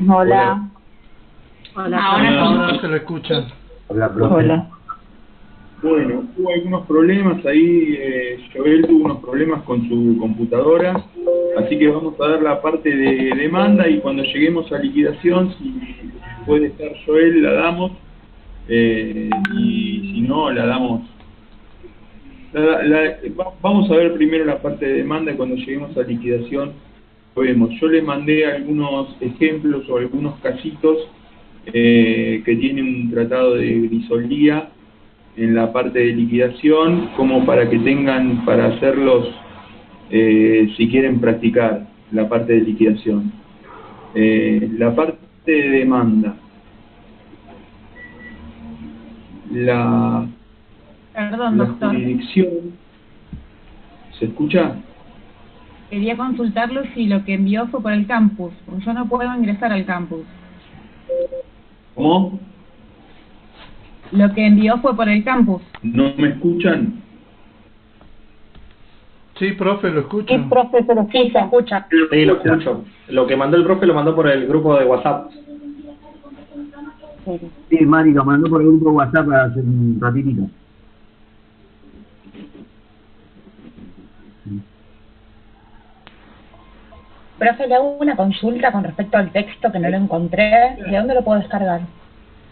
Hola. Hola. Ahora se lo escuchan. Hola, profe. Hola. Bueno, hubo algunos problemas ahí, Joel tuvo unos problemas con su computadora, así que vamos a dar la parte de demanda y cuando lleguemos a liquidación, si puede estar Joel, la damos, y si no, la damos. Vamos a ver primero la parte de demanda y cuando lleguemos a liquidación lo vemos. Yo les mandé algunos ejemplos o algunos casitos que tienen un tratado de grisolía en la parte de liquidación, como para que tengan, para hacerlos, si quieren practicar la parte de liquidación. La parte de demanda. Perdón, La doctor. jurisdicción. ¿Se escucha? Quería consultarlo si lo que envió fue por el campus, porque yo no puedo ingresar al campus. ¿Cómo? Lo que envió fue por el campus. ¿No me escuchan? Sí, profe, lo escucho. Sí, profe, pero Sí, se escucha. Sí, lo escucho. Lo que mandó el profe lo mandó por el grupo de WhatsApp. Sí, Mari, lo mandó por el grupo de WhatsApp hace un ratitito. Profe, le hago una consulta con respecto al texto que no lo encontré. ¿De dónde lo puedo descargar?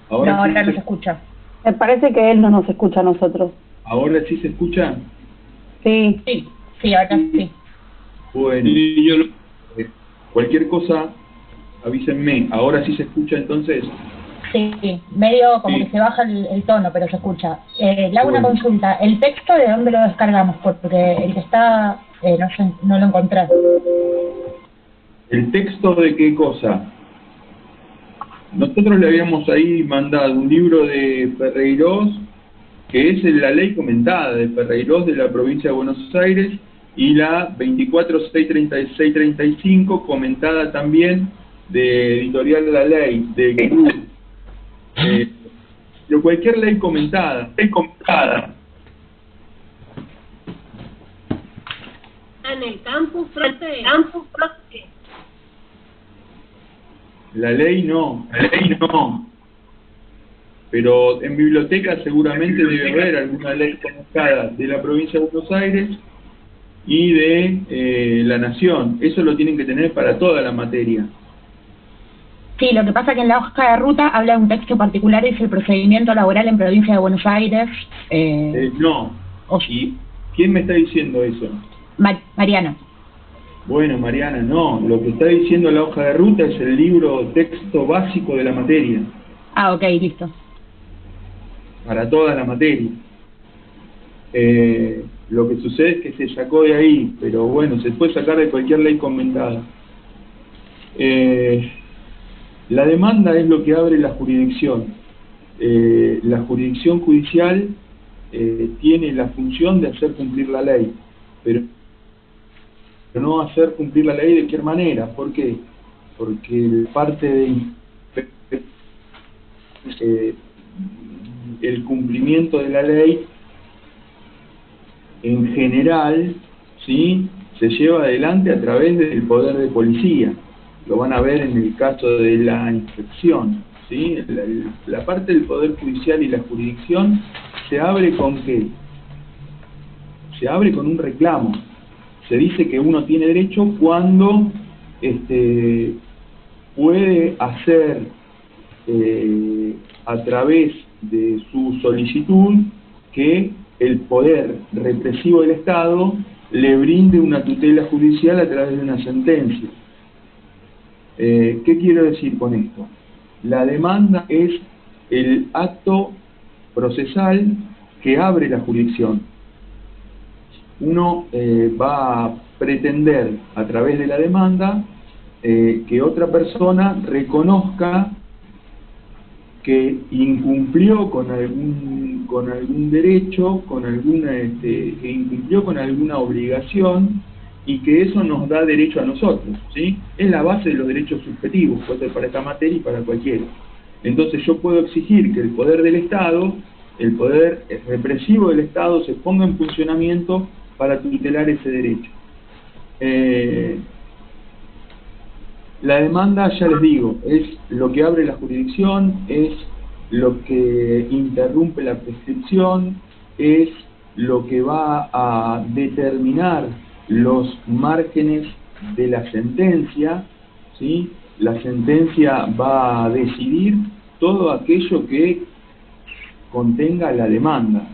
Ahora, No, ahora sí no se escucha. me parece que él no nos escucha a nosotros. ¿Ahora sí se escucha? Sí. Sí, ahora sí. Bueno, cualquier cosa, avísenme. ¿Ahora sí se escucha entonces? Sí, medio como Sí. que se baja el tono, pero se escucha. Le hago una Bueno. consulta. ¿El texto de dónde lo descargamos? Porque el que está, no sé, no lo encontré. ¿El texto de qué cosa? Nosotros le habíamos ahí mandado un libro de Ferreiros, que es la ley comentada de Ferreiros de la provincia de Buenos Aires, y la 24.636-35, comentada también de Editorial La Ley, de Grud. Pero cualquier ley comentada. En el campus, profe. La ley no. Pero en biblioteca seguramente debe haber alguna ley comentada de la provincia de Buenos Aires y de la Nación. Eso lo tienen que tener para toda la materia. Sí, lo que pasa que en la hoja de ruta habla de un texto particular, es el procedimiento laboral en provincia de Buenos Aires. No. ¿Y quién me está diciendo eso? Mariana. Bueno, Mariana, no. Lo que está diciendo la hoja de ruta es el libro texto básico de la materia. Ah, ok, listo. Para toda la materia. Lo que sucede es que se sacó de ahí, pero bueno, se puede sacar de cualquier ley comentada. La demanda es lo que abre la jurisdicción. La jurisdicción judicial tiene la función de hacer cumplir la ley, pero no hacer cumplir la ley de cualquier manera. ¿Por qué? Porque parte de el cumplimiento de la ley en general, ¿sí?, se lleva adelante a través del poder de policía. Lo van a ver en el caso de la inspección, ¿sí? La parte del poder judicial y la jurisdicción se abre ¿con qué? Se abre con un reclamo. Se dice que uno tiene derecho cuando puede hacer a través de su solicitud que el poder represivo del Estado le brinde una tutela judicial a través de una sentencia. ¿Qué quiero decir con esto? La demanda es el acto procesal que abre la jurisdicción. Uno va a pretender a través de la demanda que otra persona reconozca que incumplió con algún derecho, que incumplió con alguna obligación, y que eso nos da derecho a nosotros, ¿sí? Es la base de los derechos subjetivos, puede ser para esta materia y para cualquiera. Entonces yo puedo exigir que el poder del Estado, el poder represivo del Estado, se ponga en funcionamiento para tutelar ese derecho. La demanda, ya les digo, es lo que abre la jurisdicción, es lo que interrumpe la prescripción, es lo que va a determinar los márgenes de la sentencia, ¿sí? La sentencia va a decidir todo aquello que contenga la demanda,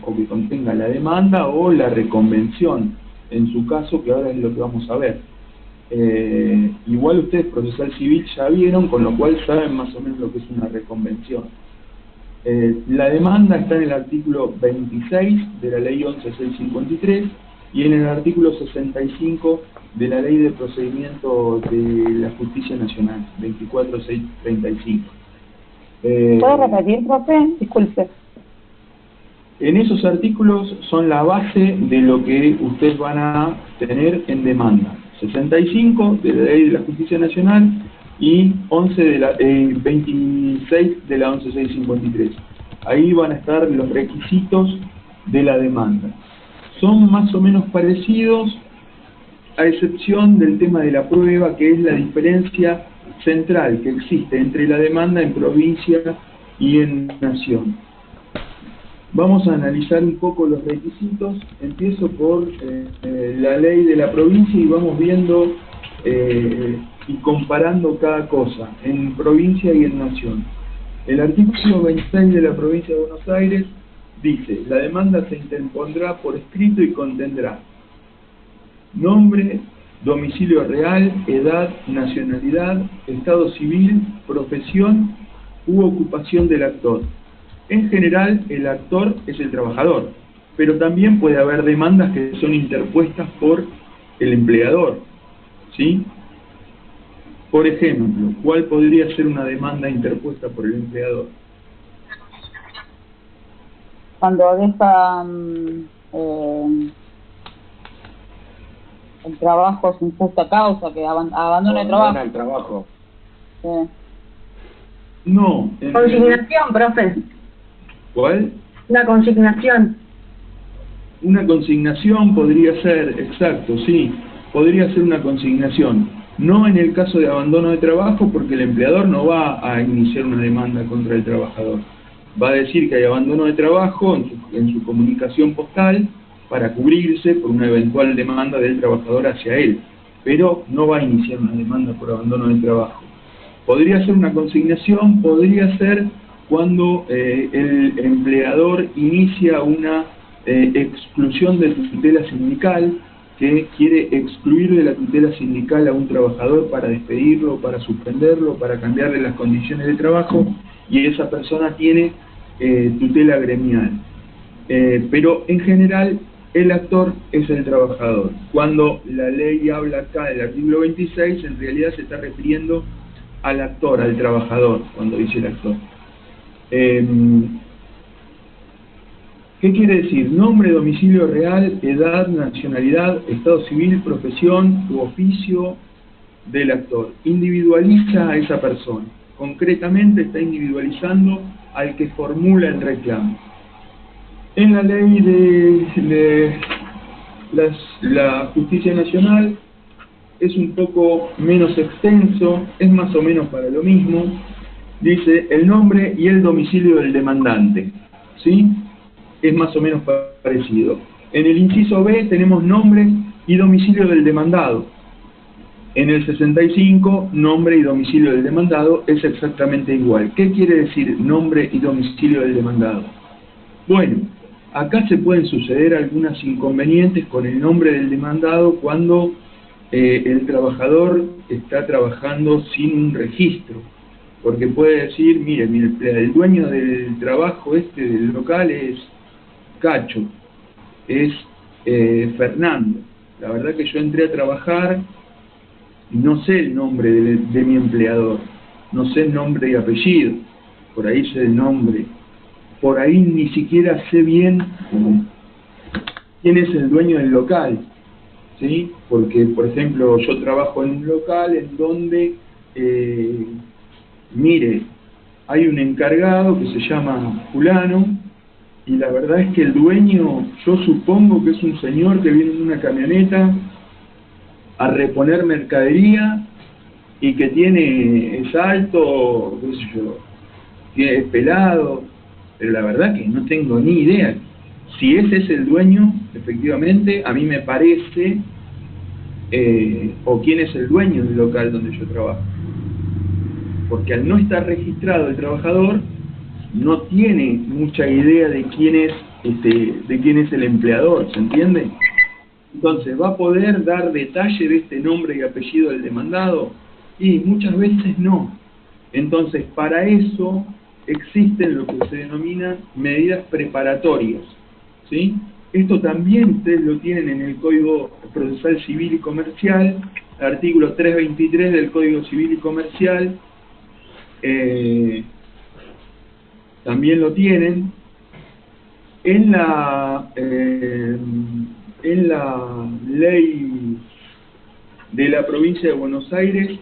o la reconvención, en su caso, que ahora es lo que vamos a ver. Igual ustedes procesal civil ya vieron, con lo cual saben más o menos lo que es una reconvención. La demanda está en el artículo 26 de la ley 11.653 y en el artículo 65 de la ley de procedimiento de la justicia nacional, 24.635. ¿Puedo repetir, profe? Disculpe. En esos artículos son la base de lo que ustedes van a tener en demanda. 65 de la ley de la justicia nacional y 26 de la 11.653. Ahí van a estar los requisitos de la demanda. Son más o menos parecidos, a excepción del tema de la prueba, que es la diferencia central que existe entre la demanda en provincia y en nación. Vamos a analizar un poco los requisitos. Empiezo por la ley de la provincia y vamos viendo y comparando cada cosa en provincia y en nación. El artículo 26 de la provincia de Buenos Aires dice: la demanda se interpondrá por escrito y contendrá nombre, domicilio real, edad, nacionalidad, estado civil, profesión u ocupación del actor. En general, el actor es el trabajador, pero también puede haber demandas que son interpuestas por el empleador, ¿sí? Por ejemplo, ¿cuál podría ser una demanda interpuesta por el empleador? Cuando deja el trabajo sin justa causa, que abandona el trabajo. El trabajo. Sí. No. Consignación, profe. ¿Cuál? La consignación. Una consignación podría ser, exacto, sí, podría ser una consignación. No en el caso de abandono de trabajo, porque el empleador no va a iniciar una demanda contra el trabajador. Va a decir que hay abandono de trabajo en su comunicación postal para cubrirse por una eventual demanda del trabajador hacia él, pero no va a iniciar una demanda por abandono de trabajo. Podría ser una consignación, podría ser cuando el empleador inicia una exclusión de tutela sindical, que quiere excluir de la tutela sindical a un trabajador para despedirlo, para suspenderlo, para cambiarle las condiciones de trabajo, y esa persona tiene tutela gremial. Pero en general el actor es el trabajador. Cuando la ley habla acá del artículo 26, en realidad se está refiriendo al actor, al trabajador, cuando dice el actor. ¿Qué quiere decir? Nombre, domicilio real, edad, nacionalidad, estado civil, profesión u oficio del actor. Individualiza a esa persona. Concretamente está individualizando al que formula el reclamo. En la ley de la justicia nacional es un poco menos extenso, es más o menos para lo mismo. Dice el nombre y el domicilio del demandante, ¿sí? Es más o menos parecido. En el inciso B tenemos nombre y domicilio del demandado. En el 65, nombre y domicilio del demandado es exactamente igual. ¿Qué quiere decir nombre y domicilio del demandado? Bueno, acá se pueden suceder algunos inconvenientes con el nombre del demandado cuando el trabajador está trabajando sin un registro. Porque puede decir, mire, el dueño del trabajo del local es Cacho, es Fernando. La verdad que yo entré a trabajar y no sé el nombre de mi empleador, no sé el nombre y apellido, por ahí sé el nombre, por ahí ni siquiera sé bien quién es el dueño del local, ¿sí? Porque, por ejemplo, yo trabajo en un local en donde, mire, hay un encargado que se llama fulano, y la verdad es que el dueño, yo supongo que es un señor que viene en una camioneta a reponer mercadería y que es alto, qué sé yo, es pelado, pero la verdad que no tengo ni idea. Si ese es el dueño, efectivamente, a mí me parece, o quién es el dueño del local donde yo trabajo. Porque al no estar registrado el trabajador, no tiene mucha idea de quién es el empleador, ¿se entiende? Entonces, ¿va a poder dar detalle de este nombre y apellido del demandado? Y muchas veces no. Entonces, para eso existen lo que se denominan medidas preparatorias, ¿sí? Esto también ustedes lo tienen en el Código Procesal Civil y Comercial, artículo 323 del Código Civil y Comercial, también lo tienen. En la ley de la provincia de Buenos Aires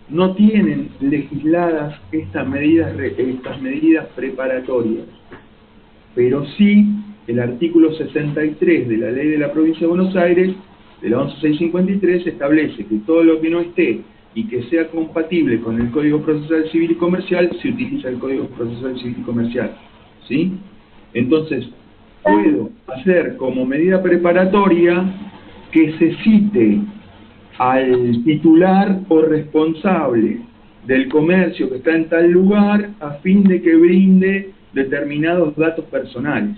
no tienen legisladas estas medidas preparatorias, pero sí el artículo 63 de la ley de la provincia de Buenos Aires, de la 11653, establece que todo lo que no esté y que sea compatible con el Código Procesal Civil y Comercial, se utiliza el Código Procesal Civil y Comercial, ¿sí? Entonces, puedo hacer como medida preparatoria que se cite al titular o responsable del comercio que está en tal lugar a fin de que brinde determinados datos personales,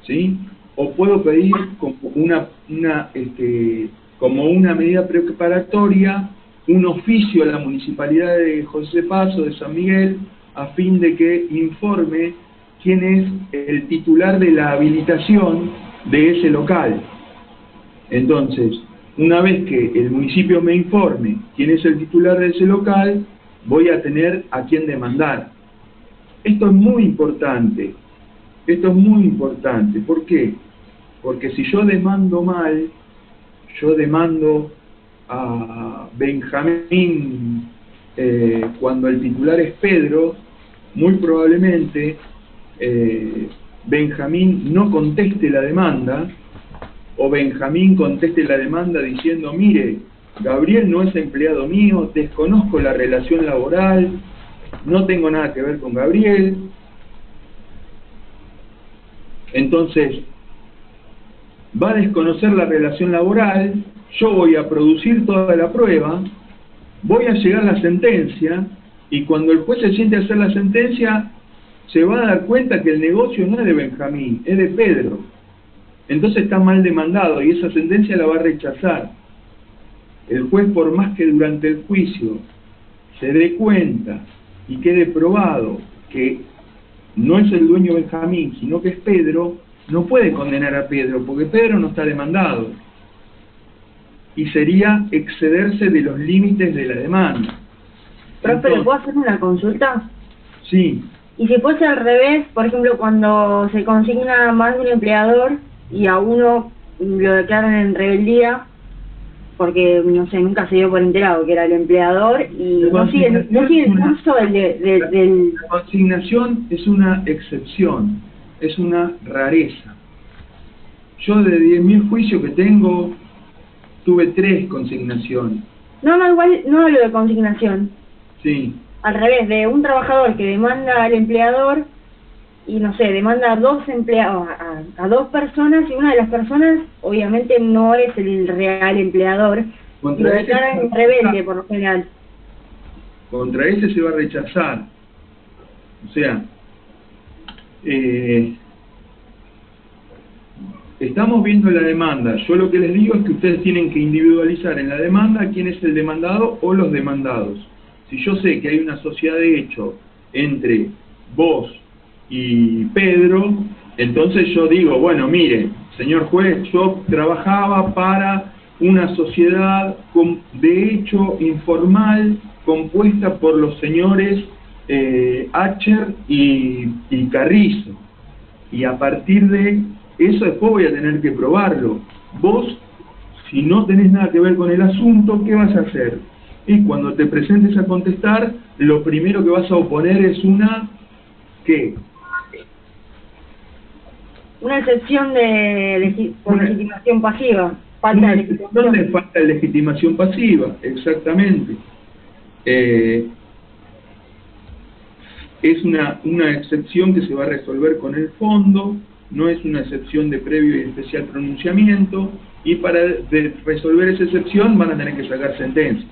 ¿sí? O puedo pedir como una medida preparatoria un oficio a la Municipalidad de José Paz o de San Miguel a fin de que informe quién es el titular de la habilitación de ese local. Entonces, una vez que el municipio me informe quién es el titular de ese local, voy a tener a quién demandar. Esto es muy importante. Esto es muy importante. ¿Por qué? Porque si yo demando mal, yo demando a Benjamín cuando el titular es Pedro, muy probablemente Benjamín no conteste la demanda, o Benjamín conteste la demanda diciendo: mire, Gabriel no es empleado mío, desconozco la relación laboral, no tengo nada que ver con Gabriel. Entonces, va a desconocer la relación laboral, yo voy a producir toda la prueba, voy a llegar a la sentencia, y cuando el juez se siente a hacer la sentencia, se va a dar cuenta que el negocio no es de Benjamín, es de Pedro. Entonces está mal demandado y esa sentencia la va a rechazar. El juez, por más que durante el juicio se dé cuenta y quede probado que no es el dueño Benjamín, sino que es Pedro, no puede condenar a Pedro, porque Pedro no está demandado. Y sería excederse de los límites de la demanda. Profe, ¿le puedo hacer una consulta? Sí. Y si fuese al revés, por ejemplo, cuando se consigna más de un empleador y a uno lo declaran en rebeldía, porque, no sé, nunca se dio por enterado que era el empleador y no sigue el curso del... La consignación es una excepción, es una rareza. Yo de 10.000 juicios que tengo, tuve 3 consignaciones. No, igual no hablo de consignación. Sí. Al revés, de un trabajador que demanda al empleador y, no sé, demanda a 2 empleados, a 2 personas, y una de las personas obviamente no es el real empleador, y lo declaran rebelde por lo general. Contra ese se va a rechazar. O sea, estamos viendo la demanda. Yo lo que les digo es que ustedes tienen que individualizar en la demanda quién es el demandado o los demandados. Si yo sé que hay una sociedad de hecho entre vos y Pedro, entonces yo digo: bueno, mire, señor juez, yo trabajaba para una sociedad de hecho informal compuesta por los señores Acher y Carrizo, y a partir de eso después voy a tener que probarlo. Vos, si no tenés nada que ver con el asunto, ¿qué vas a hacer? Y cuando te presentes a contestar, lo primero que vas a oponer es una... ¿qué? Una excepción de por legitimación pasiva. Falta de legitimación. ¿Dónde falta de legitimación pasiva? Exactamente. Es una excepción que se va a resolver con el fondo, no es una excepción de previo y especial pronunciamiento, y para resolver esa excepción van a tener que sacar sentencia.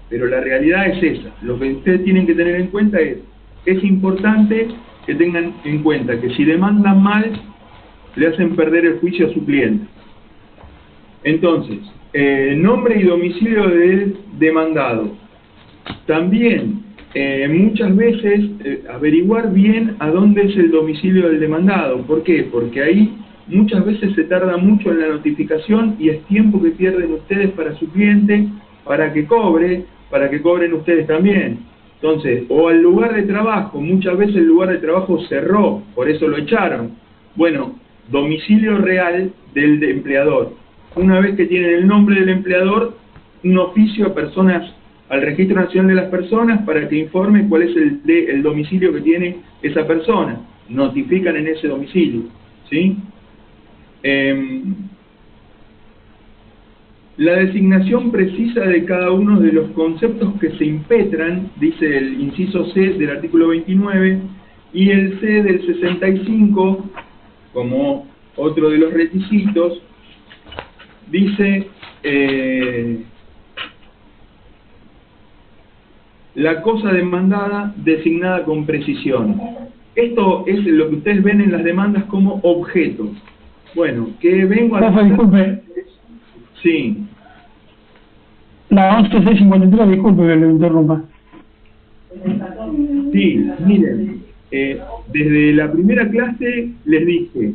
Pero la realidad es esa. Lo que ustedes tienen que tener en cuenta es importante que tengan en cuenta que si demandan mal, le hacen perder el juicio a su cliente. Entonces, nombre y domicilio del demandado. También, muchas veces, averiguar bien a dónde es el domicilio del demandado. ¿Por qué? Porque ahí muchas veces se tarda mucho en la notificación y es tiempo que pierden ustedes para su cliente, para que cobren ustedes también. Entonces, o al lugar de trabajo, muchas veces el lugar de trabajo cerró, por eso lo echaron. Bueno, domicilio real del empleador. Una vez que tienen el nombre del empleador, un oficio a personas, al Registro Nacional de las Personas, para que informe cuál es el domicilio que tiene esa persona. Notifican en ese domicilio, ¿sí? La designación precisa de cada uno de los conceptos que se impetran, dice el inciso C del artículo 29, y el C del 65, como otro de los requisitos, dice la cosa demandada designada con precisión. Esto es lo que ustedes ven en las demandas como objeto. Bueno, que vengo a... Disculpe. Sí. La 11653, disculpe que lo interrumpa. Sí, miren, desde la primera clase les dije,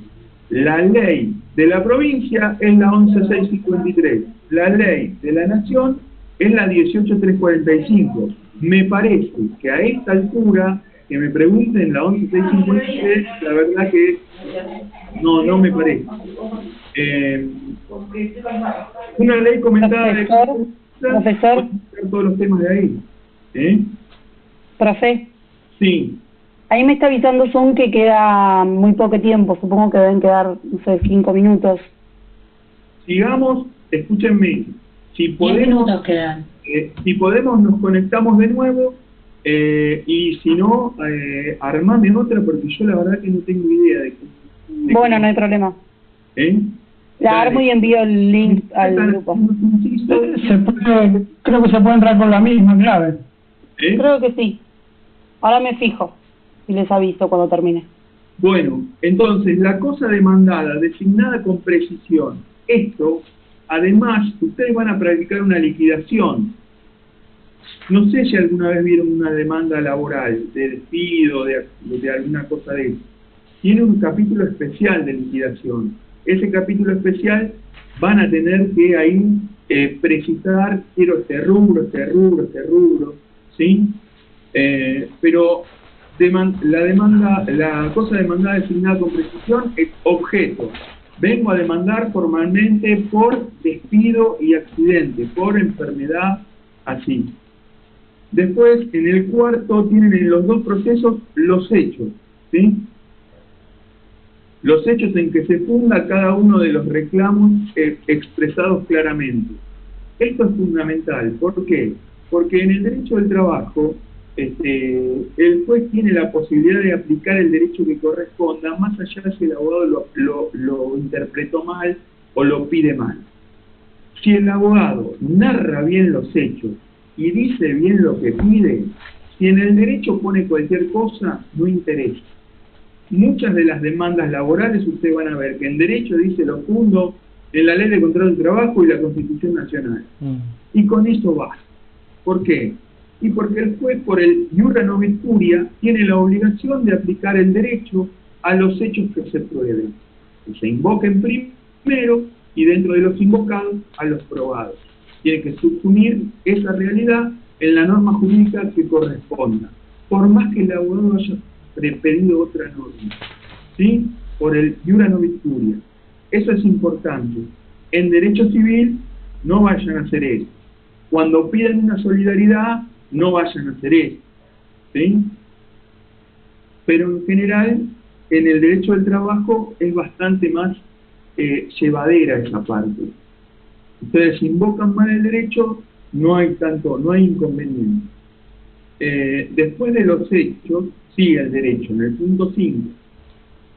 la ley de la provincia es la 11653, la ley de la nación es la 18345. Me parece que a esta altura, que me pregunten la 11653, la verdad que no me parece. Una ley comentada Profesor, todos los temas de ahí. profe, Sí. ahí me está avisando Zoom que queda muy poco tiempo, supongo que deben quedar, no sé, 5 minutos. Sigamos, escúchenme, si 10 podemos, minutos quedan. si podemos nos conectamos de nuevo, y si no, armame otra, porque yo la verdad que no tengo idea de Bueno, no hay problema. La Dale. armo y envío el link al grupo. Creo que se puede entrar con la misma clave. Creo que sí. Ahora me fijo y les aviso cuando termine. Bueno, entonces, la cosa demandada, designada con precisión. Esto, además, ustedes van a practicar una liquidación. No sé si alguna vez vieron una demanda laboral, de despido, de alguna cosa de eso. Tiene un capítulo especial de liquidación. Ese capítulo especial van a tener que ahí precisar, quiero este rubro, ¿sí? Pero la cosa demandada designada con precisión es objeto. Vengo a demandar formalmente por despido y accidente, por enfermedad, así. Después, en el cuarto, tienen en los dos procesos los hechos, ¿sí? Los hechos en que se funda cada uno de los reclamos expresados claramente. Esto es fundamental. ¿Por qué? Porque en el derecho del trabajo, el juez tiene la posibilidad de aplicar el derecho que corresponda, más allá de si el abogado lo interpretó mal o lo pide mal. Si el abogado narra bien los hechos y dice bien lo que pide, si en el derecho pone cualquier cosa, no interesa. Muchas de las demandas laborales ustedes van a ver que en derecho dice lo fundo en la Ley de Contrato de Trabajo y la Constitución Nacional. Y con eso basta. ¿Por qué? Y porque el juez, por el iura novit curia, tiene la obligación de aplicar el derecho a los hechos que se prueben. Que se invoquen primero y dentro de los invocados a los probados. Tiene que subsumir esa realidad en la norma jurídica que corresponda. Por más que el abogado haya pedido otra norma, ¿sí? Por el iura novit curia. Eso es importante. En derecho civil no vayan a hacer eso. Cuando piden una solidaridad, no vayan a hacer eso, ¿sí? Pero en general, en el derecho del trabajo es bastante más llevadera esa parte. Ustedes invocan mal el derecho, no hay inconveniente. después de los hechos, sigue el derecho, en el punto 5.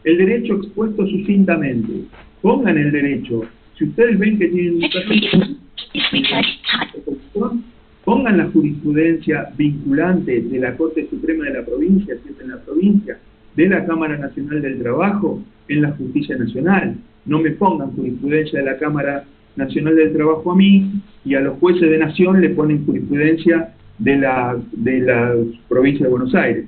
El derecho expuesto sucintamente. Pongan el derecho. Si ustedes ven que tienen un caso, pongan la jurisprudencia vinculante de la Corte Suprema de la provincia, si es en la provincia, de la Cámara Nacional del Trabajo, en la Justicia Nacional. No me pongan jurisprudencia de la Cámara Nacional del Trabajo a mí, y a los jueces de nación le ponen jurisprudencia de la provincia de Buenos Aires.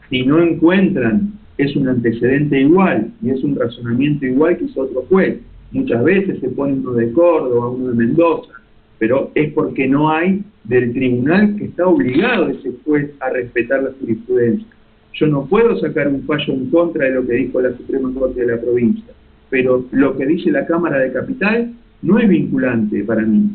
Si no encuentran, es un antecedente igual y es un razonamiento igual que hizo otro juez. Muchas veces se pone uno de Córdoba, uno de Mendoza, pero es porque no hay del tribunal que está obligado ese juez a respetar la jurisprudencia. Yo no puedo sacar un fallo en contra de lo que dijo la Suprema Corte de la provincia, pero lo que dice la Cámara de Capital no es vinculante para mí.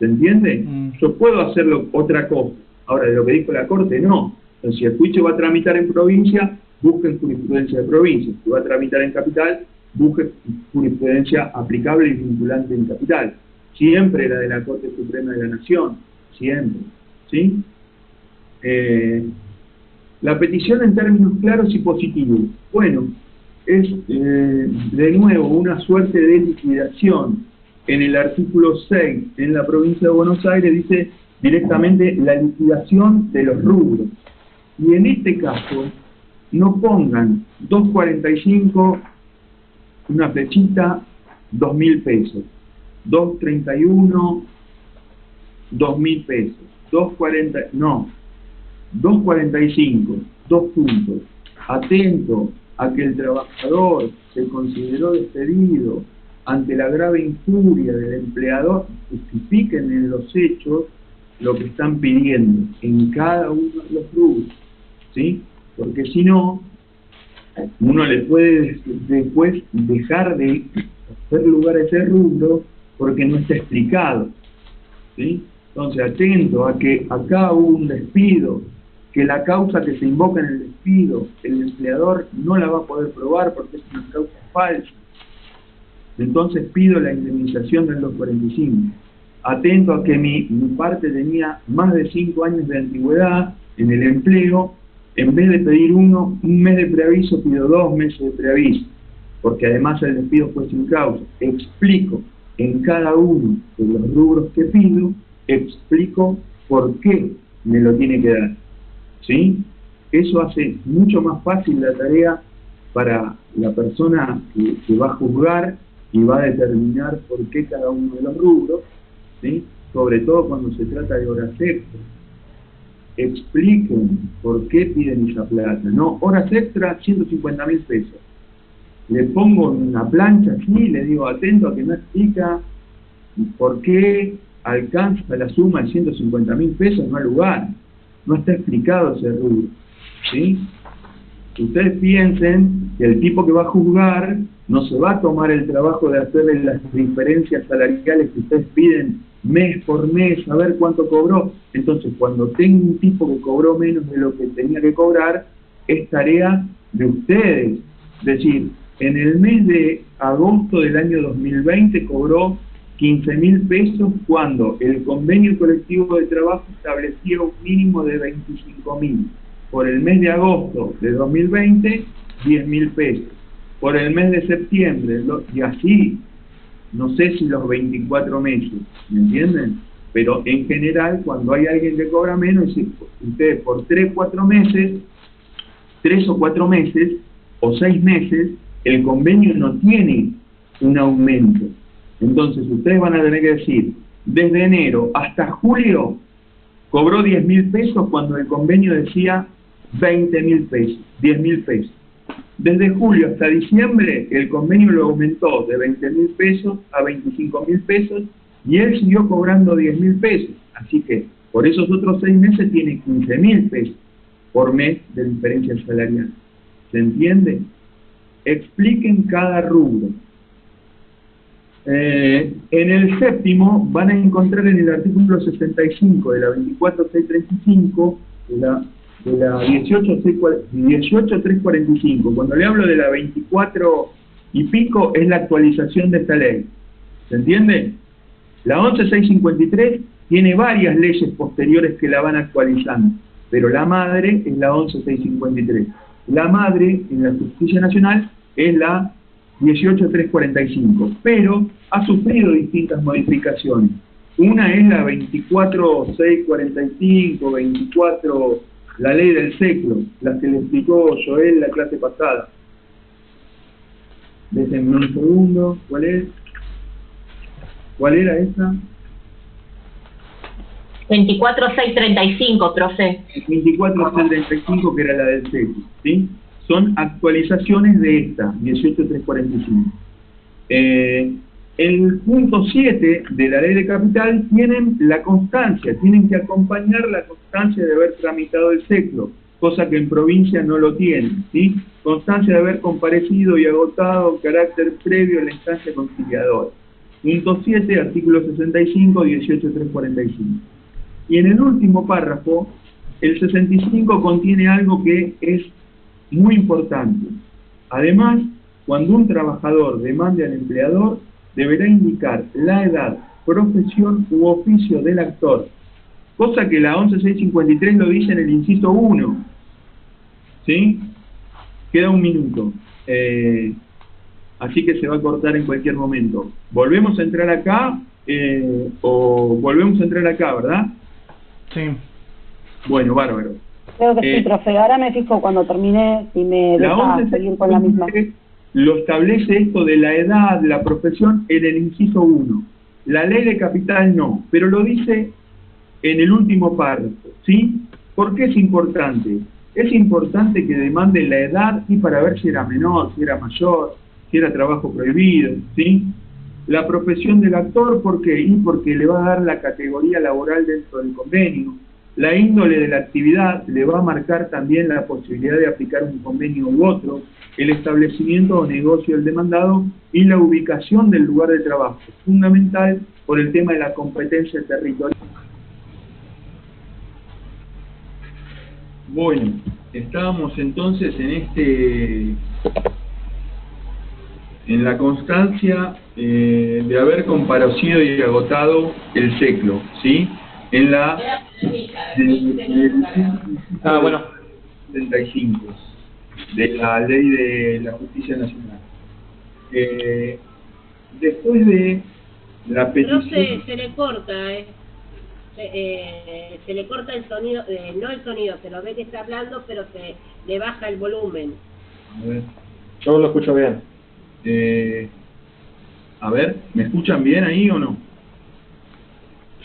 ¿Se entiende? Yo puedo hacerlo otra cosa. Ahora, de lo que dijo la Corte, no. Entonces, si el juicio va a tramitar en provincia, busquen jurisprudencia de provincia. Si va a tramitar en capital, busquen jurisprudencia aplicable y vinculante en capital. Siempre la de la Corte Suprema de la Nación. Siempre. ¿Sí? La petición en términos claros y positivos. Bueno, es de nuevo una suerte de liquidación. En el artículo 6, en la provincia de Buenos Aires, dice directamente la liquidación de los rubros. Y en este caso, no pongan 2.45, una flechita, 2.000 pesos. 2.31, 2.000 pesos. 2.40, no. 2.45, 2 puntos. Atento a que el trabajador se consideró despedido ante la grave injuria del empleador, justifiquen en los hechos lo que están pidiendo en cada uno de los rubros, ¿sí? Porque si no, uno le puede después dejar de hacer lugar a ese rubro porque no está explicado, ¿sí? Entonces, atento a que acá hubo un despido, que la causa que se invoca en el despido, el empleador no la va a poder probar porque es una causa falsa. Entonces pido la indemnización del 2.45. Atento a que mi parte tenía más de 5 años de antigüedad en el empleo. En vez de pedir un mes de preaviso, pido 2 meses de preaviso, porque además el despido fue sin causa. Explico en cada uno de los rubros que pido, explico por qué me lo tiene que dar, ¿sí? Eso hace mucho más fácil la tarea para la persona que va a juzgar y va a determinar por qué cada uno de los rubros, ¿sí? Sobre todo cuando se trata de horas extras. Expliquen por qué piden esa plata. No, horas extras, 150.000 pesos. Le pongo una plancha así, le digo atento a que no explica por qué alcanza la suma de 150.000 pesos, no hay lugar. No está explicado ese rubro, ¿sí? Ustedes piensen que el tipo que va a juzgar no se va a tomar el trabajo de hacerle las diferencias salariales que ustedes piden mes por mes, a ver cuánto cobró. Entonces, cuando tenga un tipo que cobró menos de lo que tenía que cobrar, es tarea de ustedes. Es decir, en el mes de agosto del año 2020 cobró 15.000 pesos cuando el convenio colectivo de trabajo establecía un mínimo de 25.000. Por el mes de agosto de 2020, 10.000 pesos. Por el mes de septiembre, y así, no sé si los 24 meses, ¿me entienden? Pero en general, cuando hay alguien que cobra menos, ustedes por 3 o 4 meses, o 6 meses, el convenio no tiene un aumento. Entonces, ustedes van a tener que decir, desde enero hasta julio, cobró 10.000 pesos cuando el convenio decía 20.000 pesos, 10.000 pesos. Desde julio hasta diciembre, el convenio lo aumentó de 20.000 pesos a 25.000 pesos y él siguió cobrando 10.000 pesos. Así que, por esos otros 6 meses, tiene 15.000 pesos por mes de diferencia salarial. ¿Se entiende? Expliquen cada rubro. En el séptimo van a encontrar en el artículo 65 de la 24.635 de la 18.345. Cuando le hablo de la 24 y pico es la actualización de esta ley. ¿Se entiende? La 11.653 tiene varias leyes posteriores que la van actualizando. pero la madre es la 11653. La madre en la justicia nacional es la 18345, pero ha sufrido distintas modificaciones. Una es la 24645, 24, la ley del seclo, la que le explicó Joel en la clase pasada. Déjenme un segundo, ¿cuál es? ¿Cuál era esa? 24635, profe. 24635, que era la del seclo, ¿sí? Son actualizaciones de esta, 18345. El punto 7 de la ley de capital tienen la constancia, tienen que acompañar la constancia de haber tramitado el seclo, cosa que en provincia no lo tienen, ¿sí? Constancia de haber comparecido y agotado carácter previo a la instancia conciliadora. Punto 7, artículo 65, 18345. Y en el último párrafo, el 65 contiene algo que es muy importante. Además, cuando un trabajador demande al empleador, deberá indicar la edad, profesión u oficio del actor, cosa que la 11653 lo dice en el inciso 1. ¿Sí? Queda un minuto. Así que se va a cortar en cualquier momento. ¿Volvemos a entrar acá? ¿O volvemos a entrar acá, verdad? Sí. Bueno, bárbaro. Creo que sí, profe. Ahora me fijo cuando termine si me La deja seguir con la misma. 1153 lo establece esto de la edad, de la profesión, en el inciso 1. La ley de capital no, pero lo dice en el último párrafo, ¿sí? ¿Por qué es importante? Es importante que demande la edad y para ver si era menor, si era mayor, si era trabajo prohibido, ¿sí? La profesión del actor, ¿por qué? Y porque le va a dar la categoría laboral dentro del convenio. La índole de la actividad le va a marcar también la posibilidad de aplicar un convenio u otro, el establecimiento o negocio del demandado y la ubicación del lugar de trabajo, fundamental por el tema de la competencia territorial. Bueno, estábamos entonces en la constancia de haber comparecido y agotado el seclo, ¿sí? En la bueno. 75 de la ley de la justicia nacional. Después de la petición... Se le corta, se le corta el sonido, no el sonido, se lo ve que está hablando, pero se le baja el volumen. A ver, Yo lo escucho bien. a ver, ¿me escuchan bien ahí o no?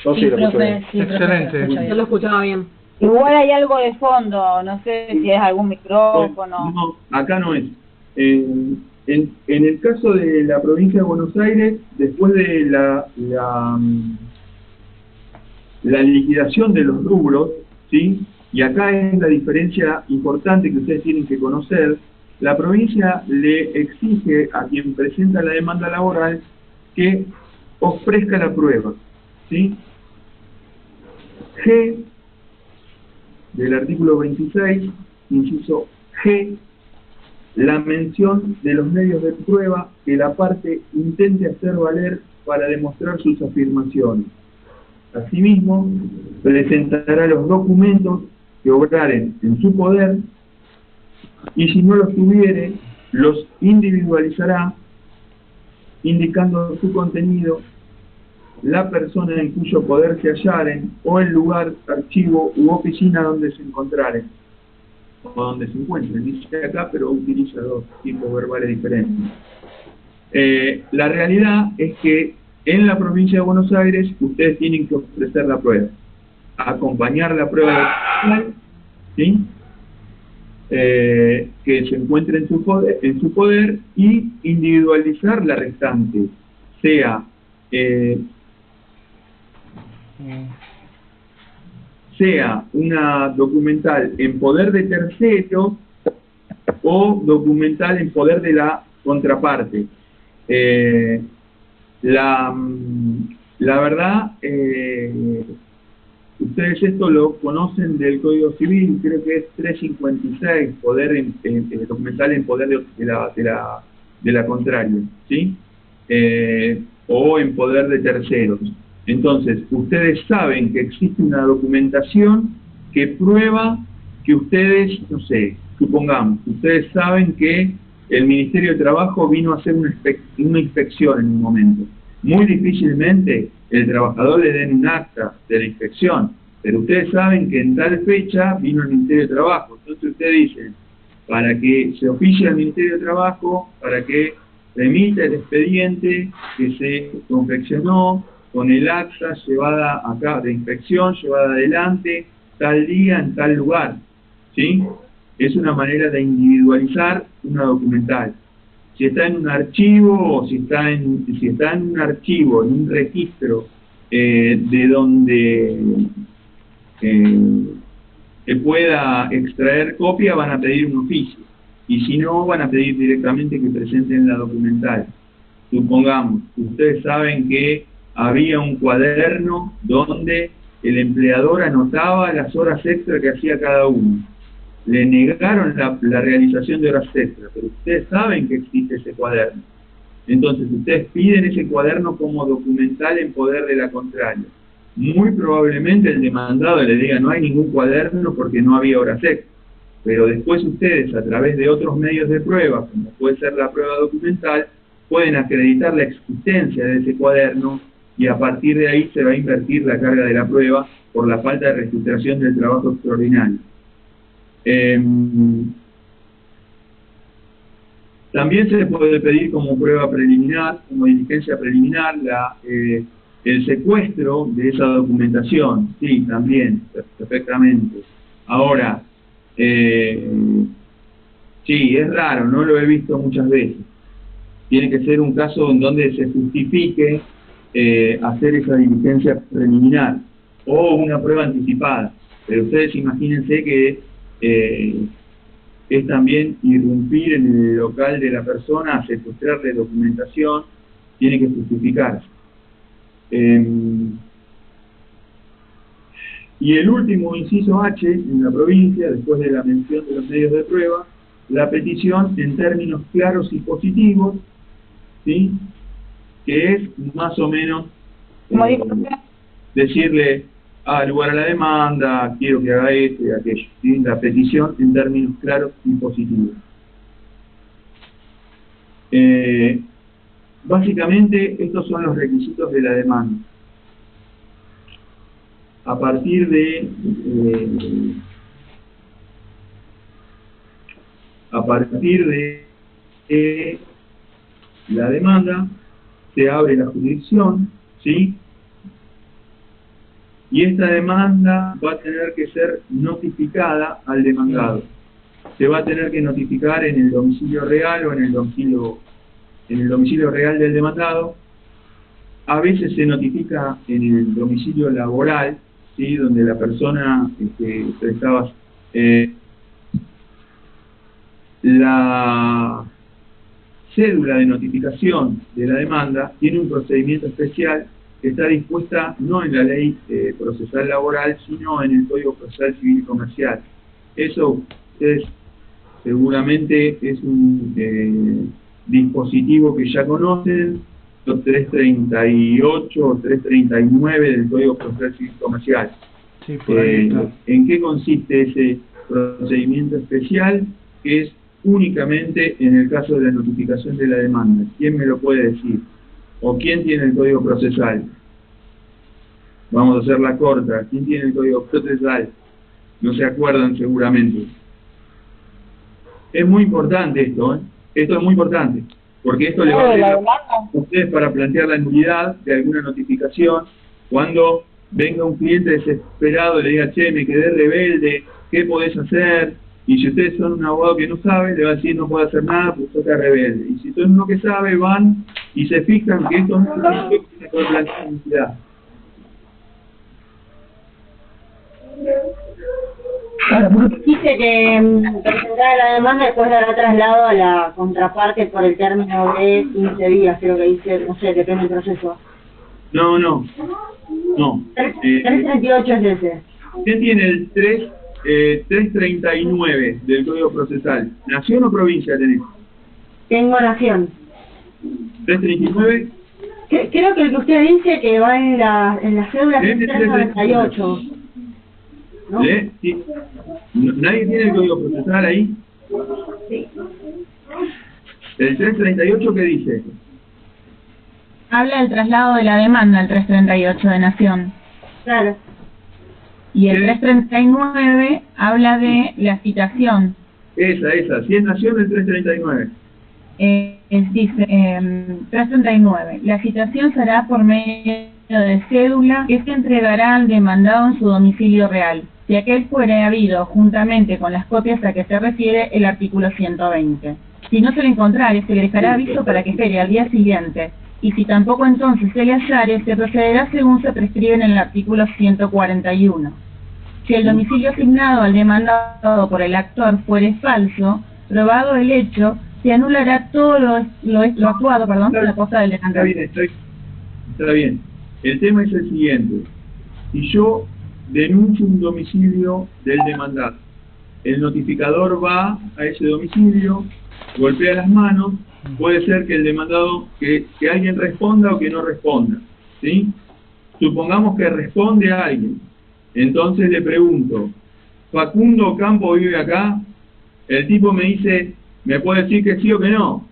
Yo sí lo escucho bien. Excelente. Yo lo escuchaba bien. Igual hay algo de fondo, no sé si es algún micrófono. No, acá no es. En el caso de la provincia de Buenos Aires, después de la liquidación de los rubros, ¿sí? Y acá es la diferencia importante que ustedes tienen que conocer, la provincia le exige a quien presenta la demanda laboral que ofrezca la prueba, ¿sí? G del artículo 26, inciso G, la mención de los medios de prueba que la parte intente hacer valer para demostrar sus afirmaciones. Asimismo, presentará los documentos que obraren en su poder y si no los tuviere, los individualizará indicando su contenido, la persona en cuyo poder se hallaren o el lugar, archivo u oficina donde se encontraren o donde se encuentren. Dice acá, pero utiliza dos tipos verbales diferentes. La realidad es que en la provincia de Buenos Aires ustedes tienen que ofrecer la prueba, acompañar la prueba, ¿sí? Que se encuentre en su poder y individualizar la restante, sea una documental en poder de terceros o documental en poder de la contraparte. La verdad, ustedes esto lo conocen del Código Civil, creo que es 356, poder documental en poder de la contraria, ¿sí? O en poder de terceros. Entonces, ustedes saben que existe una documentación que prueba que ustedes, no sé, supongamos, ustedes saben que el Ministerio de Trabajo vino a hacer una inspección en un momento. Muy difícilmente el trabajador le den un acta de la inspección, pero ustedes saben que en tal fecha vino el Ministerio de Trabajo. Entonces ustedes dicen, para que se oficie al Ministerio de Trabajo, para que remita el expediente que se confeccionó con el acta llevada acá de inspección, llevada adelante, tal día, en tal lugar, ¿sí? Es una manera de individualizar una documental. Si está en un archivo, o si está en un archivo, en un registro de donde se pueda extraer copia, van a pedir un oficio. Y si no, van a pedir directamente que presenten la documental. Supongamos, ustedes saben que había un cuaderno donde el empleador anotaba las horas extra que hacía cada uno. Le negaron la realización de horas extra, pero ustedes saben que existe ese cuaderno. Entonces ustedes piden ese cuaderno como documental en poder de la contraria. Muy probablemente el demandado le diga no hay ningún cuaderno porque no había horas extra. Pero después ustedes, a través de otros medios de prueba, como puede ser la prueba documental, pueden acreditar la existencia de ese cuaderno y a partir de ahí se va a invertir la carga de la prueba por la falta de registración del trabajo extraordinario. También se puede pedir como prueba preliminar, como diligencia preliminar, el secuestro de esa documentación. Sí, también, perfectamente. Ahora, sí, es raro, no lo he visto muchas veces. Tiene que ser un caso en donde se justifique hacer esa diligencia preliminar o una prueba anticipada. Pero ustedes imagínense que es también irrumpir en el local de la persona, secuestrarle documentación, tiene que justificarse. Y el último inciso H en la provincia, después de la mención de los medios de prueba, la petición en términos claros y positivos, ¿sí? Que es más o menos decirle lugar a la demanda, quiero que haga esto y aquello, ¿sí? La petición en términos claros y positivos. Básicamente estos son los requisitos de la demanda. A partir de la demanda se abre la jurisdicción, ¿sí? Y esta demanda va a tener que ser notificada al demandado. Se va a tener que notificar en el domicilio real o en el domicilio real del demandado. A veces se notifica en el domicilio laboral, ¿sí? Donde la persona prestaba la cédula de notificación de la demanda, tiene un procedimiento especial que está dispuesta no en la ley procesal laboral, sino en el Código Procesal Civil y Comercial. Eso seguramente es un dispositivo que ya conocen, 338 o 339 del Código Procesal Civil y Comercial. Sí, por ahí está. ¿En qué consiste ese procedimiento especial? Que es únicamente en el caso de la notificación de la demanda. ¿Quién me lo puede decir? ¿O quién tiene el Código Procesal? Vamos a hacerla corta. ¿Quién tiene el Código Procesal? No se acuerdan seguramente. Es muy importante esto, ¿eh? Esto es muy importante, porque esto le va a abrir a ustedes para plantear la nulidad de alguna notificación. Cuando venga un cliente desesperado y le diga, che, me quedé rebelde, ¿qué podés hacer? Y si ustedes son un abogado que no sabe, le va a decir, no puedo hacer nada, pues toca rebelde. Y si son uno que sabe, van y se fijan que esto no tiene que poder plantear nulidad. Dice que presentar la demanda después dará traslado a la contraparte por el término de 15 días, creo que dice, no sé, depende del proceso. No. 338 es ese. ¿Quién tiene el 339 del Código Procesal? ¿Nación o provincia tenés? Tengo Nación. 339. Creo que el que usted dice que va en la cédula es 398. Sí. ¿Nadie tiene el código procesal ahí? Sí. ¿El 338 qué dice? Habla del traslado de la demanda, el 338 de Nación. Claro. Y el 339 habla de la citación. Esa. Si es Nación, el 339. Dice 339. La citación será por medio de cédula que se entregará al demandado en su domicilio real, si aquel fuere habido juntamente con las copias a que se refiere el artículo 120. Si no se le encontrare, se le dejará aviso para que espere al día siguiente, y si tampoco entonces se le hallare, se procederá según se prescribe en el artículo 141. Si el domicilio asignado al demandado por el actor fuere falso, probado el hecho, se anulará todo lo actuado, por la cosa del demandante. Está bien. El tema es el siguiente. Si yo denuncio un domicilio del demandado, el notificador va a ese domicilio, golpea las manos, puede ser que el demandado, que alguien responda o que no responda, ¿sí? Supongamos que responde a alguien. Entonces le pregunto, ¿Facundo Campo vive acá? El tipo me dice, ¿me puede decir que sí o que no?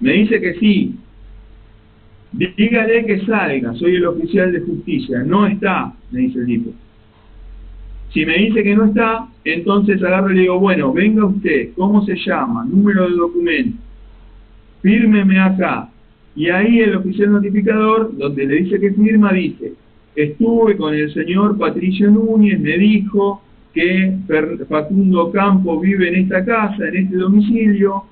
Me dice que sí. Dígale que salga, soy el oficial de justicia. No está, me dice el tipo. Si me dice que no está, entonces agarro y le digo, bueno, venga usted, ¿cómo se llama? Número de documento. Fírmeme acá. Y ahí el oficial notificador, donde le dice que firma, dice, estuve con el señor Patricio Núñez, me dijo que Facundo Campo vive en esta casa, en este domicilio,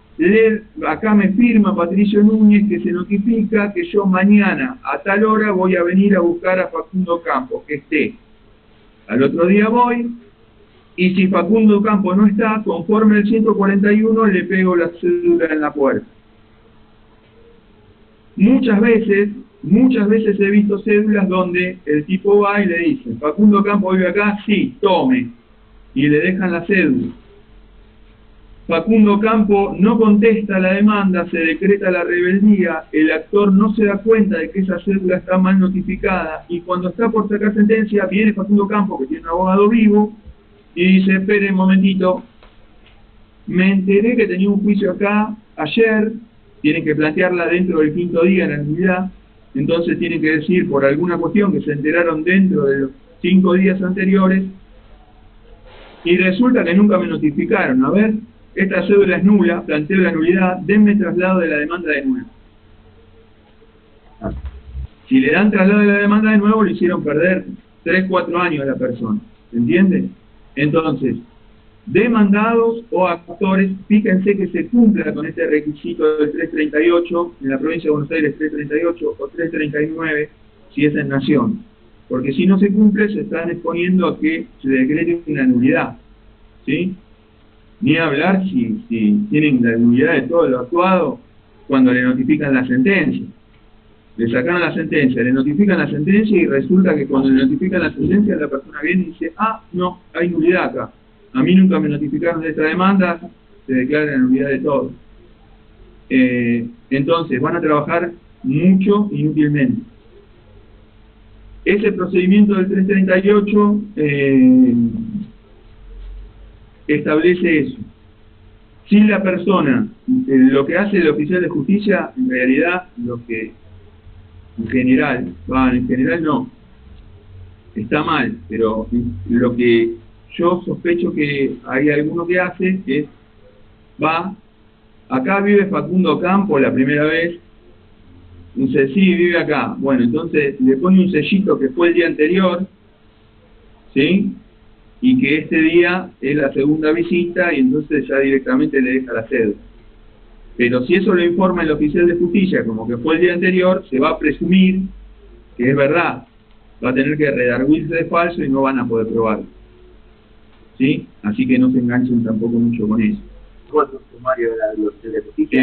acá me firma Patricio Núñez que se notifica que yo mañana a tal hora voy a venir a buscar a Facundo Campo, que esté. Al otro día voy, y si Facundo Campo no está, conforme al 141 le pego la cédula en la puerta. Muchas veces he visto cédulas donde el tipo va y le dice, Facundo Campo vive acá, sí, tome, y le dejan la cédula. Facundo Campo no contesta la demanda, se decreta la rebeldía, el actor no se da cuenta de que esa cédula está mal notificada, y cuando está por sacar sentencia, viene Facundo Campo, que tiene un abogado vivo, y dice, espere un momentito, me enteré que tenía un juicio acá ayer, tienen que plantearla dentro del 5º día en la nulidad, entonces tienen que decir por alguna cuestión que se enteraron dentro de los 5 días anteriores, y resulta que nunca me notificaron. A ver, esta cédula es nula, planteo la nulidad, denme traslado de la demanda de nuevo. Si le dan traslado de la demanda de nuevo, le hicieron perder 3-4 años a la persona, ¿se entiende? Entonces, demandados o actores, fíjense que se cumpla con este requisito del 338, en la provincia de Buenos Aires 338 o 339, si es en Nación. Porque si no se cumple, se están exponiendo a que se decrete una nulidad, ¿sí? Ni hablar si tienen la nulidad de todo lo actuado cuando le notifican la sentencia. Le sacan la sentencia, le notifican la sentencia y resulta que cuando le notifican la sentencia la persona viene y dice, ah, no, hay nulidad acá. A mí nunca me notificaron de esta demanda, se declara la nulidad de todo. Entonces, van a trabajar mucho inútilmente. Ese procedimiento del 338 establece eso. Si la persona, lo que hace el oficial de justicia, en realidad, lo que en general no, está mal, pero lo que yo sospecho que hay alguno que hace es, va, acá vive Facundo Campo la primera vez, dice, sí, vive acá, bueno, entonces le pone un sellito que fue el día anterior, ¿sí? Y que este día es la segunda visita y entonces ya directamente le deja la cédula. Pero si eso lo informa el oficial de justicia como que fue el día anterior, se va a presumir que es verdad, va a tener que redarguirse de falso y no van a poder probarlo. ¿Sí? Así que no se enganchen tampoco mucho con eso. ¿Cuál es el sumario de la justicia?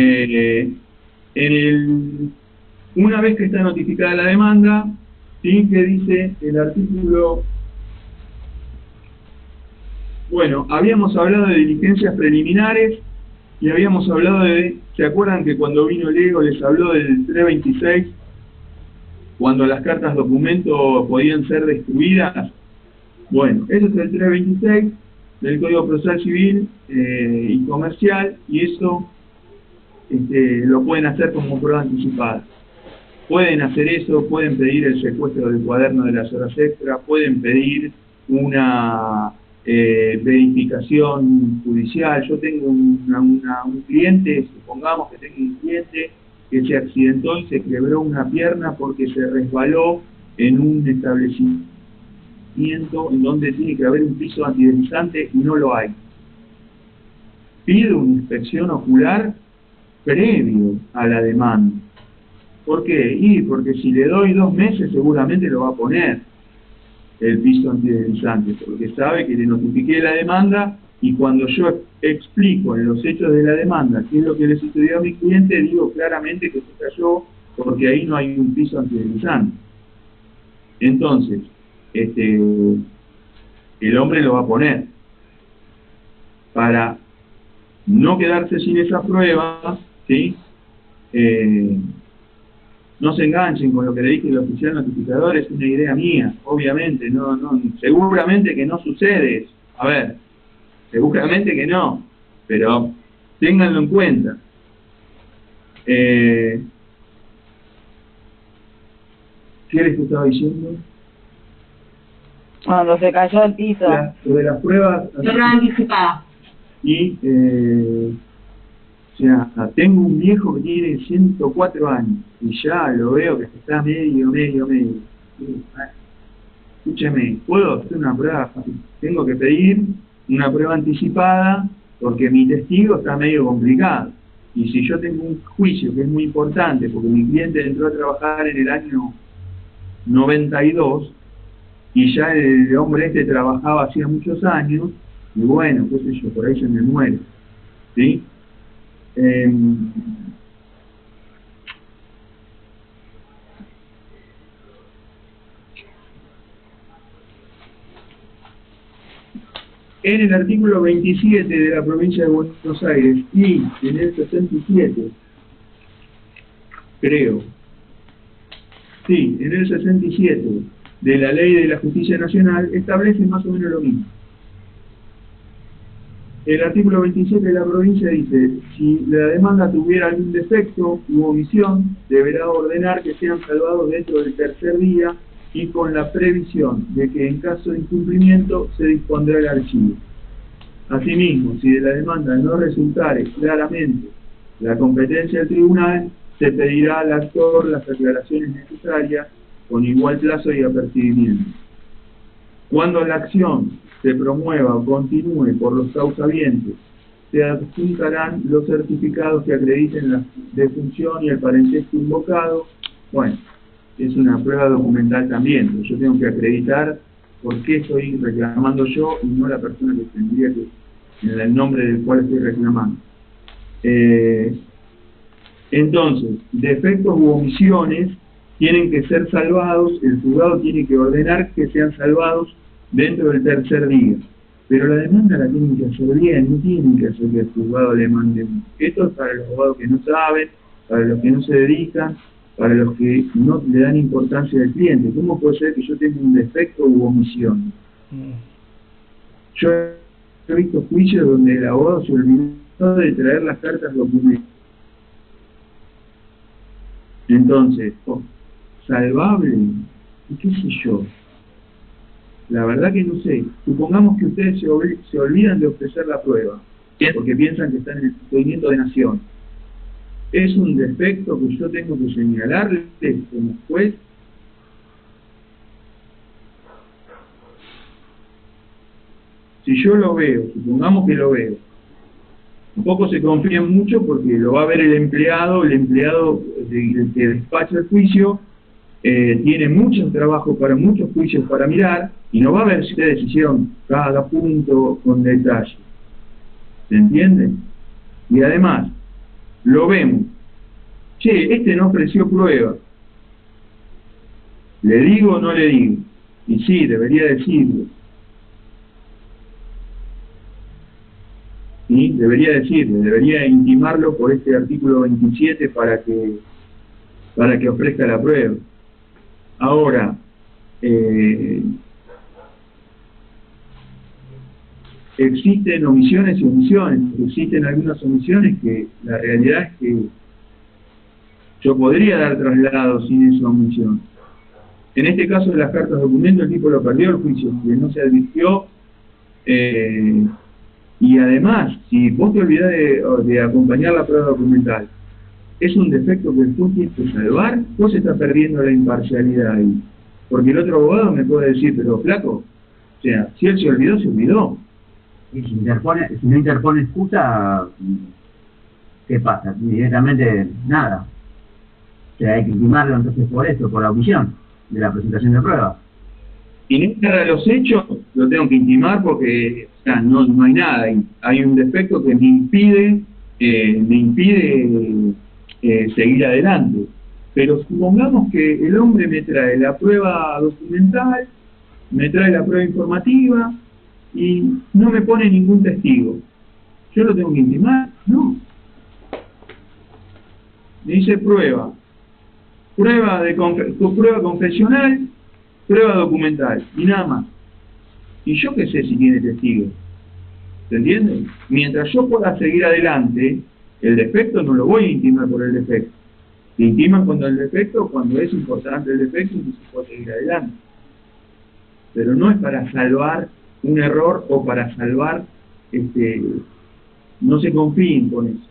Una vez que está notificada la demanda, ¿sí? Que dice el artículo... Bueno, habíamos hablado de diligencias preliminares y habíamos hablado de... ¿Se acuerdan que cuando vino Lego les habló del 326? Cuando las cartas documento podían ser destruidas. Bueno, eso es el 326 del Código Procesal Civil y Comercial, y eso lo pueden hacer como prueba anticipada. Pueden hacer eso, pueden pedir el secuestro del cuaderno de las horas extra, pueden pedir una verificación judicial. Yo tengo un cliente, supongamos que tengo un cliente que se accidentó y se quebró una pierna porque se resbaló en un establecimiento en donde tiene que haber un piso antideslizante y no lo hay. Pido una inspección ocular previo a la demanda. ¿Por qué? Porque si le doy 2 meses seguramente lo va a poner el piso antideslizante, porque sabe que le notifiqué la demanda, y cuando yo explico en los hechos de la demanda qué es lo que le sucedió a mi cliente, digo claramente que se cayó porque ahí no hay un piso antideslizante. Entonces, el hombre lo va a poner. Para no quedarse sin esa prueba, ¿sí? No se enganchen con lo que le dije el oficial notificador, es una idea mía, obviamente, seguramente que no sucede eso. A ver, seguramente que no, pero ténganlo en cuenta. ¿Qué les estaba diciendo? Cuando se cayó el piso. Lo de las pruebas. Prueba anticipada. Y, o sea, tengo un viejo que tiene 104 años y ya lo veo que está medio. Escúcheme, ¿puedo hacer una prueba? Tengo que pedir una prueba anticipada porque mi testigo está medio complicado. Y si yo tengo un juicio que es muy importante, porque mi cliente entró a trabajar en el año 92 y ya el hombre trabajaba hacía muchos años, y bueno, qué sé yo, por ahí se me muere, ¿sí? En el artículo 27 de la provincia de Buenos Aires y en el 67, creo, sí, en el 67 de la Ley de la Justicia Nacional establece más o menos lo mismo. El artículo 27 de la provincia dice: si la demanda tuviera algún defecto u omisión, deberá ordenar que sean salvados dentro del 3er día y con la previsión de que en caso de incumplimiento se dispondrá el archivo. Asimismo, si de la demanda no resultare claramente la competencia del tribunal, se pedirá al actor las aclaraciones necesarias con igual plazo y apercibimiento. Cuando la acción se promueva o continúe por los causavientes, se adjuntarán los certificados que acrediten la defunción y el parentesco invocado. Bueno, es una prueba documental también, pero yo tengo que acreditar por qué estoy reclamando yo y no la persona que tendría que, en el nombre del cual estoy reclamando. Entonces, defectos u omisiones tienen que ser salvados, el juzgado tiene que ordenar que sean salvados dentro del 3er día. Pero la demanda la tienen que hacer bien, no tienen que hacer que el juzgado le mande. Esto es para los abogados que no saben, para los que no se dedican, para los que no le dan importancia al cliente. ¿Cómo puede ser que yo tenga un defecto u omisión? Yo he visto juicios donde el abogado se olvidó de traer las cartas documentos. Entonces, salvable, ¿y qué sé yo? La verdad que no sé. Supongamos que ustedes se olvidan de ofrecer la prueba, porque piensan que están en el procedimiento de nación. ¿Es un defecto que yo tengo que señalarle como juez? Si yo lo veo, supongamos que lo veo, tampoco se confíen mucho porque lo va a ver el empleado que despacha el juicio, tiene mucho trabajo para muchos juicios para mirar, y no va a ver si ustedes hicieron cada punto con detalle. ¿Se entiende? Y además, lo vemos. Che, no ofreció prueba. ¿Le digo o no le digo? Y sí, debería decirlo. ¿Sí? Debería intimarlo por este artículo 27 para que ofrezca la prueba. Ahora, existen omisiones y omisiones. Existen algunas omisiones que la realidad es que yo podría dar traslado sin esa omisión. En este caso de las cartas documento, el tipo lo perdió el juicio, que no se advirtió. Y además, si vos te olvidás de acompañar la prueba documental, es un defecto que tú tienes que salvar, vos estás perdiendo la imparcialidad ahí. Porque el otro abogado me puede decir, pero flaco, o sea, si él se olvidó, se olvidó. Y si no interpone excusa, ¿qué pasa? Directamente nada. O sea, hay que intimarlo entonces por eso, por la omisión de la presentación de pruebas. Y en este de los hechos, lo tengo que intimar porque o sea, no hay nada. Hay un defecto que me impide seguir adelante. Pero supongamos que el hombre me trae la prueba documental, me trae la prueba informativa y no me pone ningún testigo. ¿Yo lo tengo que intimar? No. Me dice prueba confesional, prueba documental y nada más. Y yo qué sé si tiene testigos. ¿Se entiende? Mientras yo pueda seguir adelante, el defecto no lo voy a intimar por el defecto. Se intiman cuando el defecto, cuando es importante el defecto y se puede seguir adelante. Pero no es para salvar un error o para salvar, no se confíen con eso.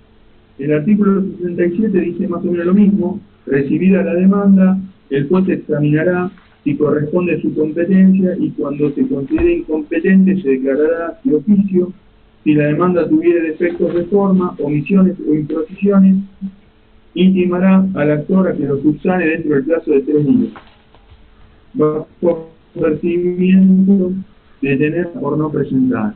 El artículo 67 dice más o menos lo mismo. Recibida la demanda, el juez examinará si corresponde a su competencia y cuando se considere incompetente se declarará de oficio si la demanda tuviera defectos de forma, omisiones o imprecisiones, intimará al actor a que lo subsane dentro del plazo de 3 días. Bajo percibimiento de tener por no presentar.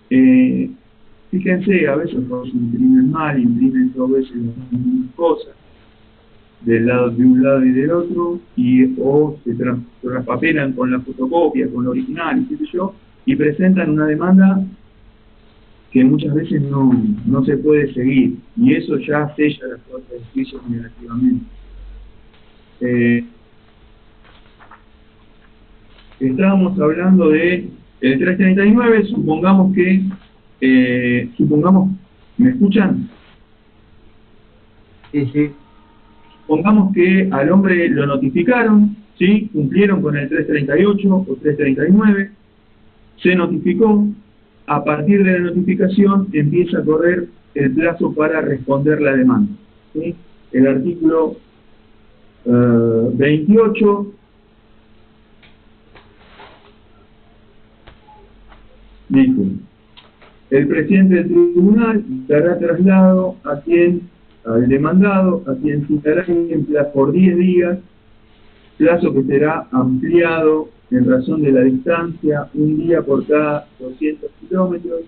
Fíjense, a veces se imprimen mal, imprimen 2 veces las mismas cosas, de un lado y del otro, o se traspapelan con la fotocopia, con la original, y qué sé yo, y presentan una demanda que muchas veces no se puede seguir, y eso ya sella las cosas de juicio negativamente. Estábamos hablando de el 339, supongamos, ¿me escuchan? Sí. Supongamos que al hombre lo notificaron, ¿sí? Cumplieron con el 338 o 339, se notificó. A partir de la notificación empieza a correr el plazo para responder la demanda, ¿sí? El artículo 28 dice: el presidente del tribunal dará traslado al demandado, a quien citará por 10 días, plazo que será ampliado en razón de la distancia, 1 día por cada 200 kilómetros,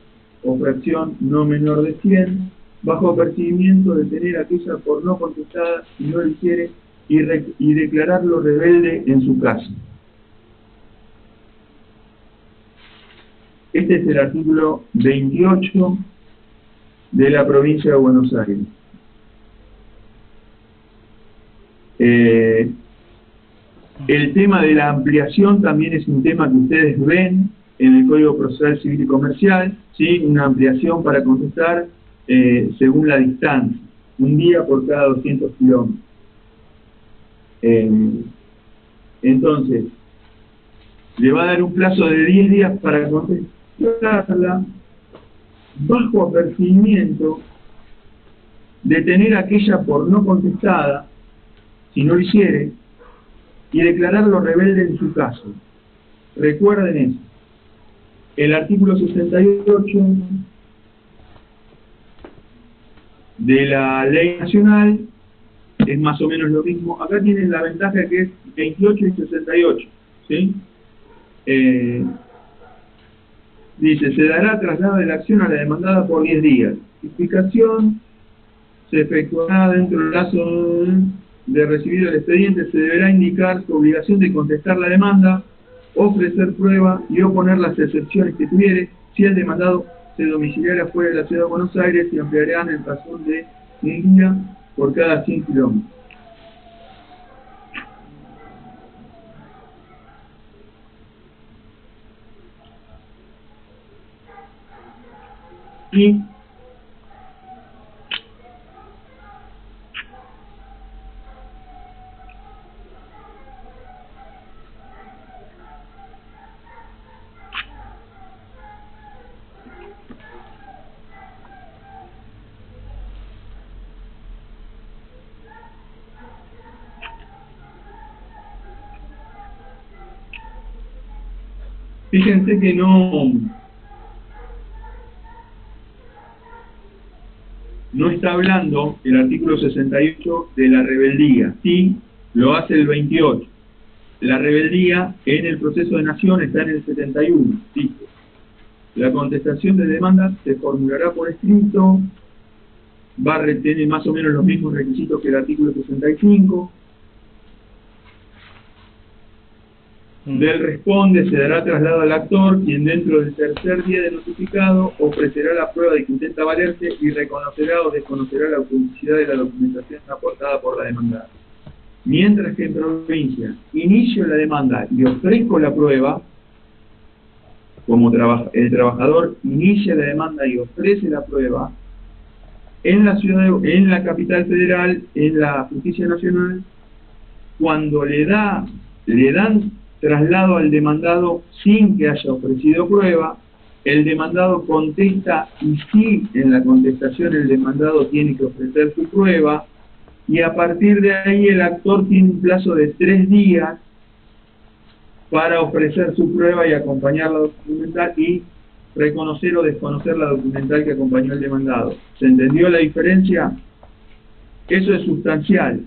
o fracción no menor de 100, bajo apercibimiento de tener aquella por no contestada si no lo hiciere y declararlo rebelde en su caso. Este es el artículo 28 de la provincia de Buenos Aires. El tema de la ampliación también es un tema que ustedes ven en el Código Procesal Civil y Comercial, ¿sí? Una ampliación para contestar según la distancia, 1 día por cada 200 kilómetros. Entonces, le va a dar un plazo de 10 días para contestarla, bajo apercibimiento de tener aquella por no contestada, si no lo hiciere, y declararlo rebelde en su caso. Recuerden eso. El artículo 68 de la ley nacional es más o menos lo mismo. Acá tienen la ventaja que es 28 y 68, ¿sí? Dice: se dará traslado de la acción a la demandada por 10 días. Notificación se efectuará dentro del plazo de recibido el expediente. Se deberá indicar su obligación de contestar la demanda, ofrecer prueba y oponer las excepciones que tuviere. Si el demandado se domiciliara fuera de la ciudad de Buenos Aires, se ampliarán el plazo de 1 día por cada 100 kilómetros. ¿sí? Fíjense que no está hablando el artículo 68 de la rebeldía, sí, lo hace el 28. La rebeldía en el proceso de nación está en el 71, dice: la contestación de demanda se formulará por escrito, tiene más o menos los mismos requisitos que el artículo 65. Del responde se dará traslado al actor, quien dentro del tercer día de notificado ofrecerá la prueba de que intenta valerse y reconocerá o desconocerá la autenticidad de la documentación aportada por la demandada. Mientras que en provincia inicio la demanda y ofrezco la prueba, como el trabajador inicia la demanda y ofrece la prueba, en la en la capital federal, en la Justicia Nacional, cuando le dan traslado al demandado sin que haya ofrecido prueba, el demandado contesta y sí, en la contestación el demandado tiene que ofrecer su prueba, y a partir de ahí el actor tiene un plazo de 3 días para ofrecer su prueba y acompañar la documental y reconocer o desconocer la documental que acompañó al demandado. ¿Se entendió la diferencia? Eso es sustancial.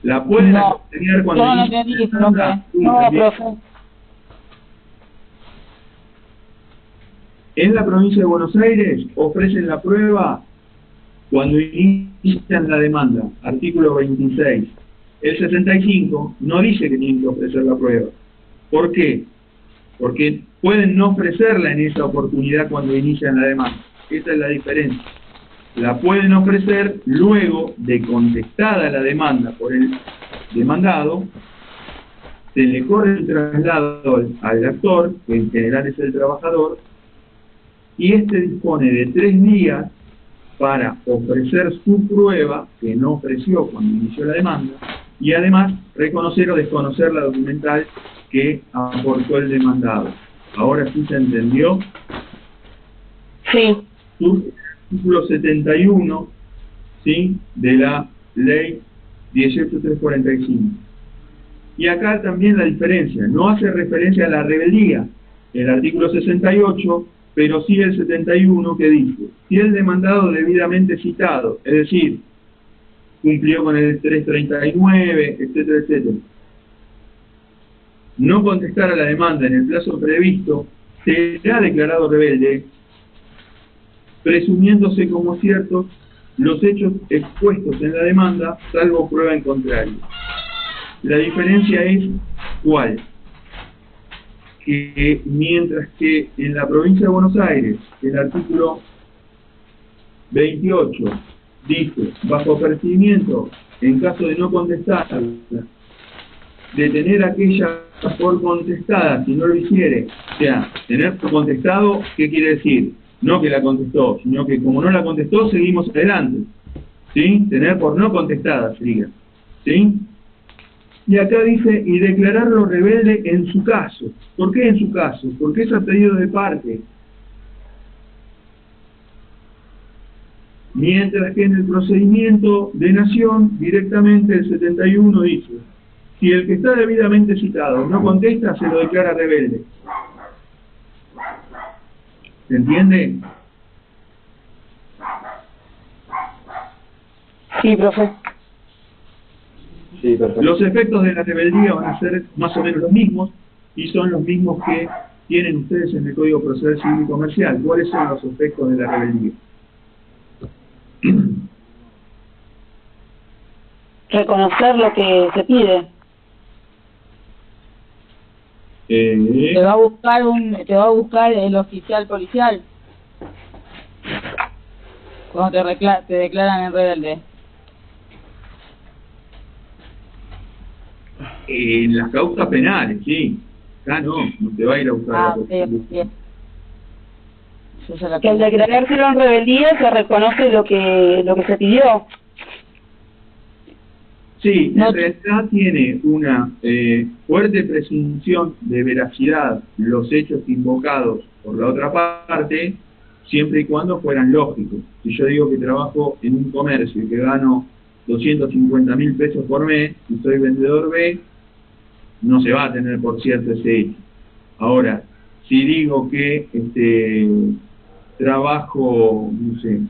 ¿La pueden acompañar cuando no entendí, profe. No, profe. En la provincia de Buenos Aires ofrecen la prueba cuando inician la demanda, artículo 26. El 65 no dice que tienen que ofrecer la prueba. ¿Por qué? Porque pueden no ofrecerla en esa oportunidad cuando inician la demanda. Esa es la diferencia. La pueden ofrecer luego de contestada la demanda por el demandado, se le corre el traslado al actor, que en general es el trabajador, y este dispone de 3 días para ofrecer su prueba, que no ofreció cuando inició la demanda, y además reconocer o desconocer la documental que aportó el demandado. ¿Ahora sí se entendió? Sí. Artículo 71, ¿sí?, de la ley 18345. Y acá también la diferencia, no hace referencia a la rebeldía, el artículo 68, pero sí el 71, que dice: si el demandado debidamente citado, es decir, cumplió con el 339, etcétera, etcétera, no contestara la demanda en el plazo previsto, será declarado rebelde, presumiéndose como ciertos los hechos expuestos en la demanda, salvo prueba en contrario. La diferencia es ¿cuál? Que mientras que en la provincia de Buenos Aires el artículo 28 dice: bajo apercibimiento, en caso de no contestar, de tener aquella por contestada si no lo hiciere. O sea, tener por contestado, ¿qué quiere decir? No que la contestó, sino que como no la contestó, seguimos adelante, ¿sí? Tener por no contestada sería, ¿sí? Y acá dice: y declararlo rebelde en su caso. ¿Por qué en su caso? Porque es a pedido de parte. Mientras que en el procedimiento de nación, directamente el 71 dice: si el que está debidamente citado no contesta, se lo declara rebelde. ¿Se entiende? Sí, profe. Sí, perfecto. Los efectos de la rebeldía van a ser más o menos los mismos, y son los mismos que tienen ustedes en el Código Procesal Civil y Comercial. ¿Cuáles son los efectos de la rebeldía? Reconocer lo que se pide. Te va a buscar el oficial policial cuando te declaran en rebelde. En las causas penales, sí. Acá no te va a ir a buscar la sí. Esa es la Que al declarárselo en rebeldía se reconoce lo que se pidió. Sí, No. en realidad tiene una fuerte presunción de veracidad los hechos invocados por la otra parte, siempre y cuando fueran lógicos. Si yo digo que trabajo en un comercio y que gano 250.000 pesos por mes y soy vendedor B, no se va a tener por cierto ese hecho. Ahora, si digo que trabajo, no sé,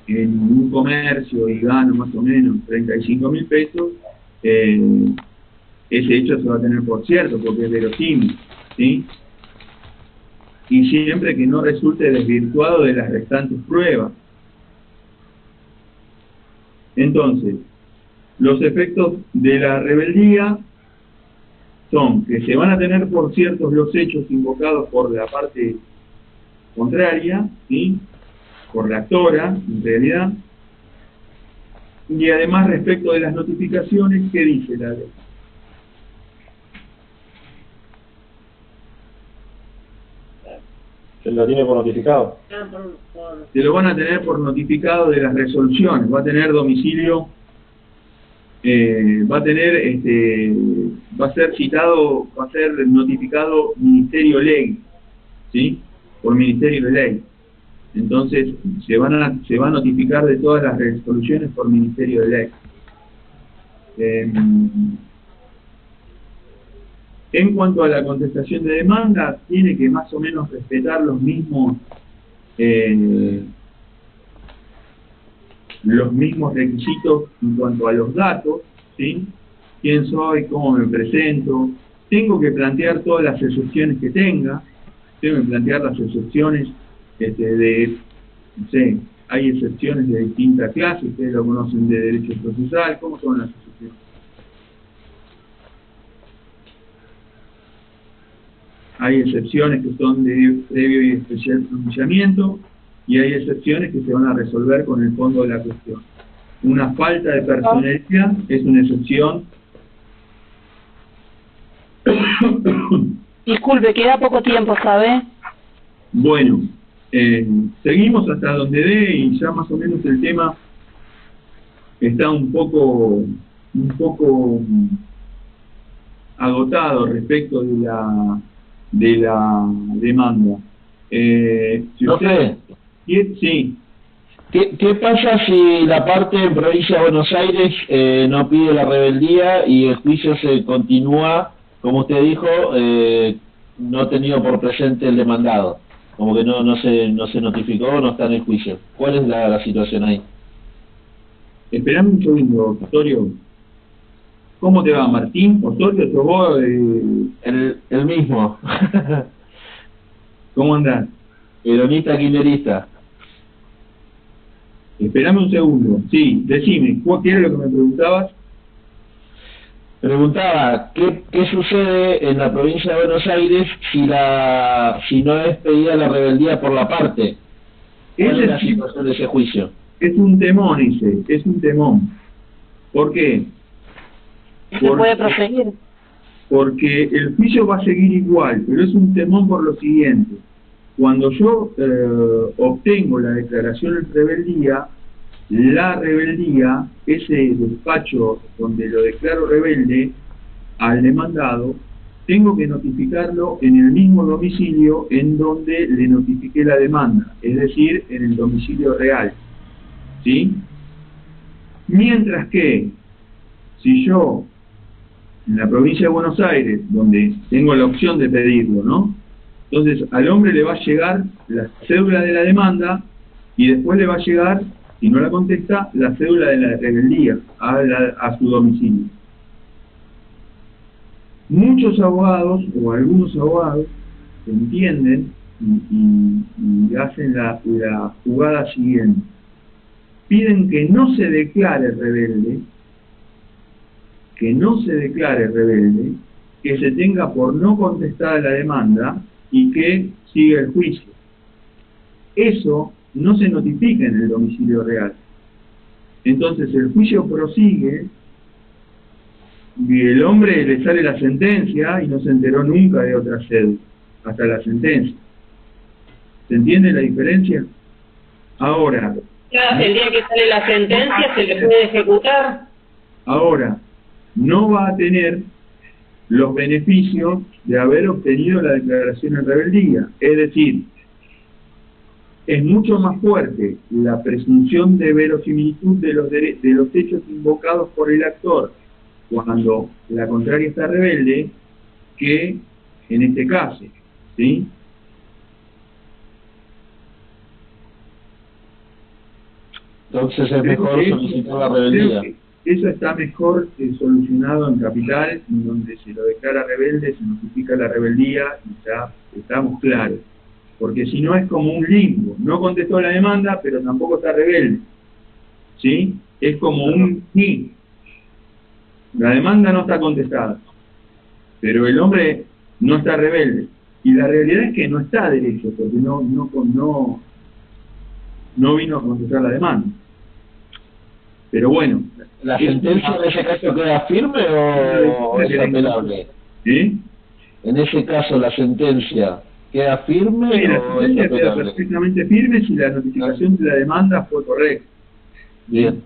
en un comercio y gano más o menos 35.000 pesos, ese hecho se va a tener por cierto porque es verosímil, ¿sí? Y siempre que no resulte desvirtuado de las restantes pruebas. Entonces, los efectos de la rebeldía son que se van a tener por ciertos los hechos invocados por la parte contraria, ¿sí? Por la actora, en realidad, y además respecto de las notificaciones, ¿qué dice la ley? ¿Se lo tiene por notificado? Se lo van a tener por notificado de las resoluciones, va a tener domicilio, va a tener, va a ser citado, va a ser notificado Ministerio Ley, ¿sí? Por Ministerio de Ley. Entonces se va a notificar de todas las resoluciones por Ministerio de Ley. En cuanto a la contestación de demanda, tiene que más o menos respetar los mismos requisitos en cuanto a los datos, ¿sí? ¿Quién soy? ¿Cómo me presento? Tengo que plantear todas las excepciones que tenga, tengo que plantear las excepciones no sé, hay excepciones de distintas clases, ustedes lo conocen de derecho procesal, ¿cómo son las excepciones? Hay excepciones que son de previo y especial pronunciamiento, y hay excepciones que se van a resolver con el fondo de la cuestión. Una falta de personalidad es una excepción. Disculpe, queda poco tiempo, ¿sabe? Bueno, seguimos hasta donde dé y ya más o menos el tema está un poco agotado respecto de la demanda. Si usted, sí. ¿Qué pasa si la parte en Provincia de Buenos Aires no pide la rebeldía y el juicio se continúa, como usted dijo, no tenido por presente el demandado? Como que no se notificó, no está en el juicio. ¿Cuál es la situación ahí? Esperame un segundo, Osorio. ¿Cómo te va, Martín? Osorio, ¿sos vos? El mismo. ¿Cómo andás? Peronista kirchnerista. Esperame un segundo. Sí, decime, ¿qué era lo que me preguntabas? Preguntaba, ¿qué sucede en la provincia de Buenos Aires si no es pedida la rebeldía por la parte? ¿Cuál es la situación de ese juicio? Es un temón, es un temón. ¿Por qué? Se puede proseguir. Porque el juicio va a seguir igual, pero es un temón por lo siguiente. Cuando yo obtengo la declaración en rebeldía, la rebeldía, ese despacho donde lo declaro rebelde al demandado, tengo que notificarlo en el mismo domicilio en donde le notifiqué la demanda, es decir, en el domicilio real, ¿sí? Mientras que, si yo, en la provincia de Buenos Aires, donde tengo la opción de pedirlo, ¿no? Entonces, al hombre le va a llegar la cédula de la demanda y después le va a llegar, si no la contesta, la cédula de la rebeldía a su domicilio. Muchos abogados, o algunos abogados, entienden y hacen la jugada siguiente. Piden que no se declare rebelde, que se tenga por no contestada la demanda y que siga el juicio. Eso no se notifica en el domicilio real. Entonces el juicio prosigue y el hombre le sale la sentencia y no se enteró nunca de otra cédula, hasta la sentencia. ¿Se entiende la diferencia? Ahora, El día que sale la sentencia se le puede ejecutar. ahora, no va a tener los beneficios de haber obtenido la declaración de rebeldía. Es decir, es mucho más fuerte la presunción de verosimilitud de los hechos invocados por el actor cuando la contraria está rebelde que en este caso, ¿sí? Entonces es mejor solicitar la rebeldía. Eso está mejor solucionado en Capital, en donde se lo declara rebelde, se notifica la rebeldía y ya estamos claros. Porque si no es como un limbo, no contestó la demanda, pero tampoco está rebelde. ¿Sí? Es como un sí. La demanda no está contestada, pero el hombre no está rebelde. Y la realidad es que no está derecho, porque no vino a contestar la demanda. Pero bueno. ¿La sentencia en ese caso queda firme o es apelable? ¿Sí? En ese caso, ¿la sentencia queda firme Sí, la o es sentencia queda apelable? perfectamente firme si la notificación de la demanda fue correcta. Bien.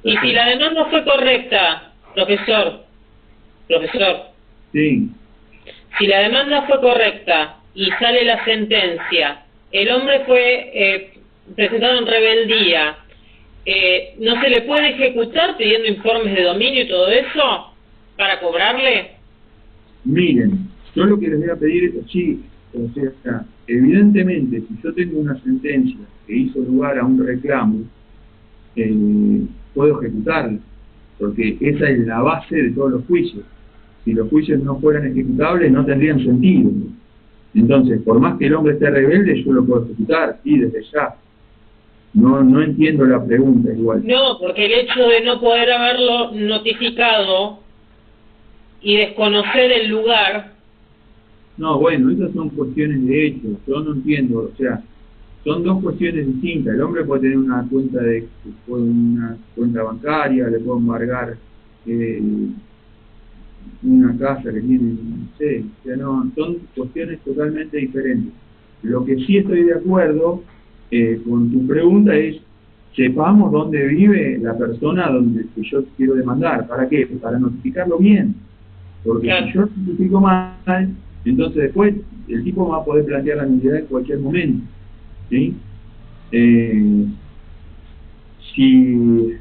Y si la demanda fue correcta, profesor, Sí. si la demanda fue correcta y sale la sentencia, el hombre fue presentado en rebeldía, ¿no se le puede ejecutar pidiendo informes de dominio y todo eso para cobrarle? Miren, yo lo que les voy a pedir es, sí, o sea, evidentemente, si yo tengo una sentencia que hizo lugar a un reclamo, puedo ejecutarla, porque esa es la base de todos los juicios. Si los juicios no fueran ejecutables, no tendrían sentido. Entonces, por más que el hombre esté rebelde, yo lo puedo ejecutar, sí, desde ya. No entiendo la pregunta igual. No, porque el hecho de no poder haberlo notificado y desconocer el lugar. No, bueno, esas son cuestiones de hecho. Yo no entiendo, o sea, son dos cuestiones distintas. El hombre puede tener una cuenta bancaria, le puede embargar una casa que tiene, no sé, o sea, no, son cuestiones totalmente diferentes. Lo que sí estoy de acuerdo con tu pregunta es, sepamos dónde vive la persona que yo quiero demandar. ¿Para qué? Para notificarlo bien. Porque si yo notifico mal, entonces después el tipo va a poder plantear la nulidad en cualquier momento. ¿Sí? Si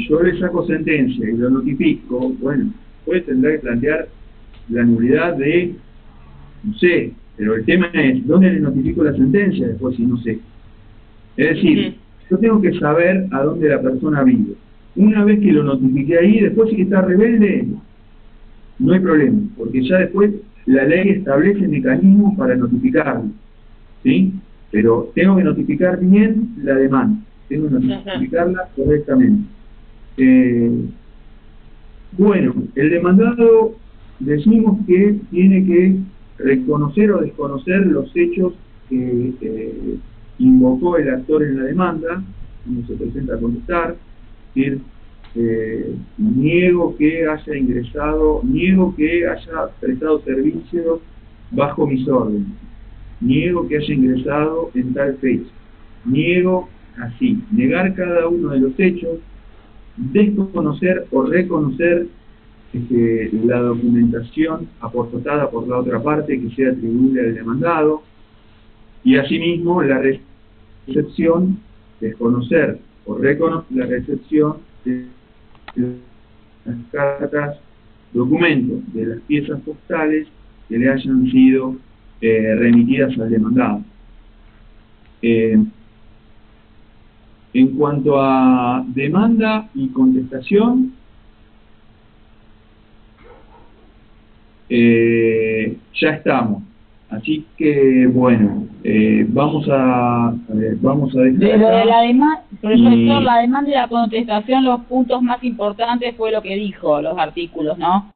yo le saco sentencia y lo notifico, bueno, pues tendrá que plantear la nulidad de, no sé, pero el tema es, ¿dónde le notifico la sentencia después si no sé? Es decir, yo tengo que saber a dónde la persona vive. Una vez que lo notifiqué ahí, después si está rebelde, no hay problema, porque ya después la ley establece mecanismos para notificarlo, ¿sí? Pero tengo que notificar bien la demanda, tengo que notificarla correctamente. Bueno, el demandado decimos que tiene que reconocer o desconocer los hechos que invocó el actor en la demanda, cuando se presenta a contestar, es decir, niego que haya prestado servicio bajo mis órdenes, niego que haya ingresado en tal fecha, niego así, negar cada uno de los hechos, desconocer o reconocer la documentación aportada por la otra parte que sea atribuible al demandado, y asimismo la recepción, desconocer o reconocer la recepción de las cartas, documentos de las piezas postales que le hayan sido remitidas al demandado. En cuanto a demanda y contestación, ya estamos. Así que, bueno, vamos a dejar de lo de la demanda, profesor, y la demanda y la contestación, los puntos más importantes fue lo que dijo, los artículos, ¿no?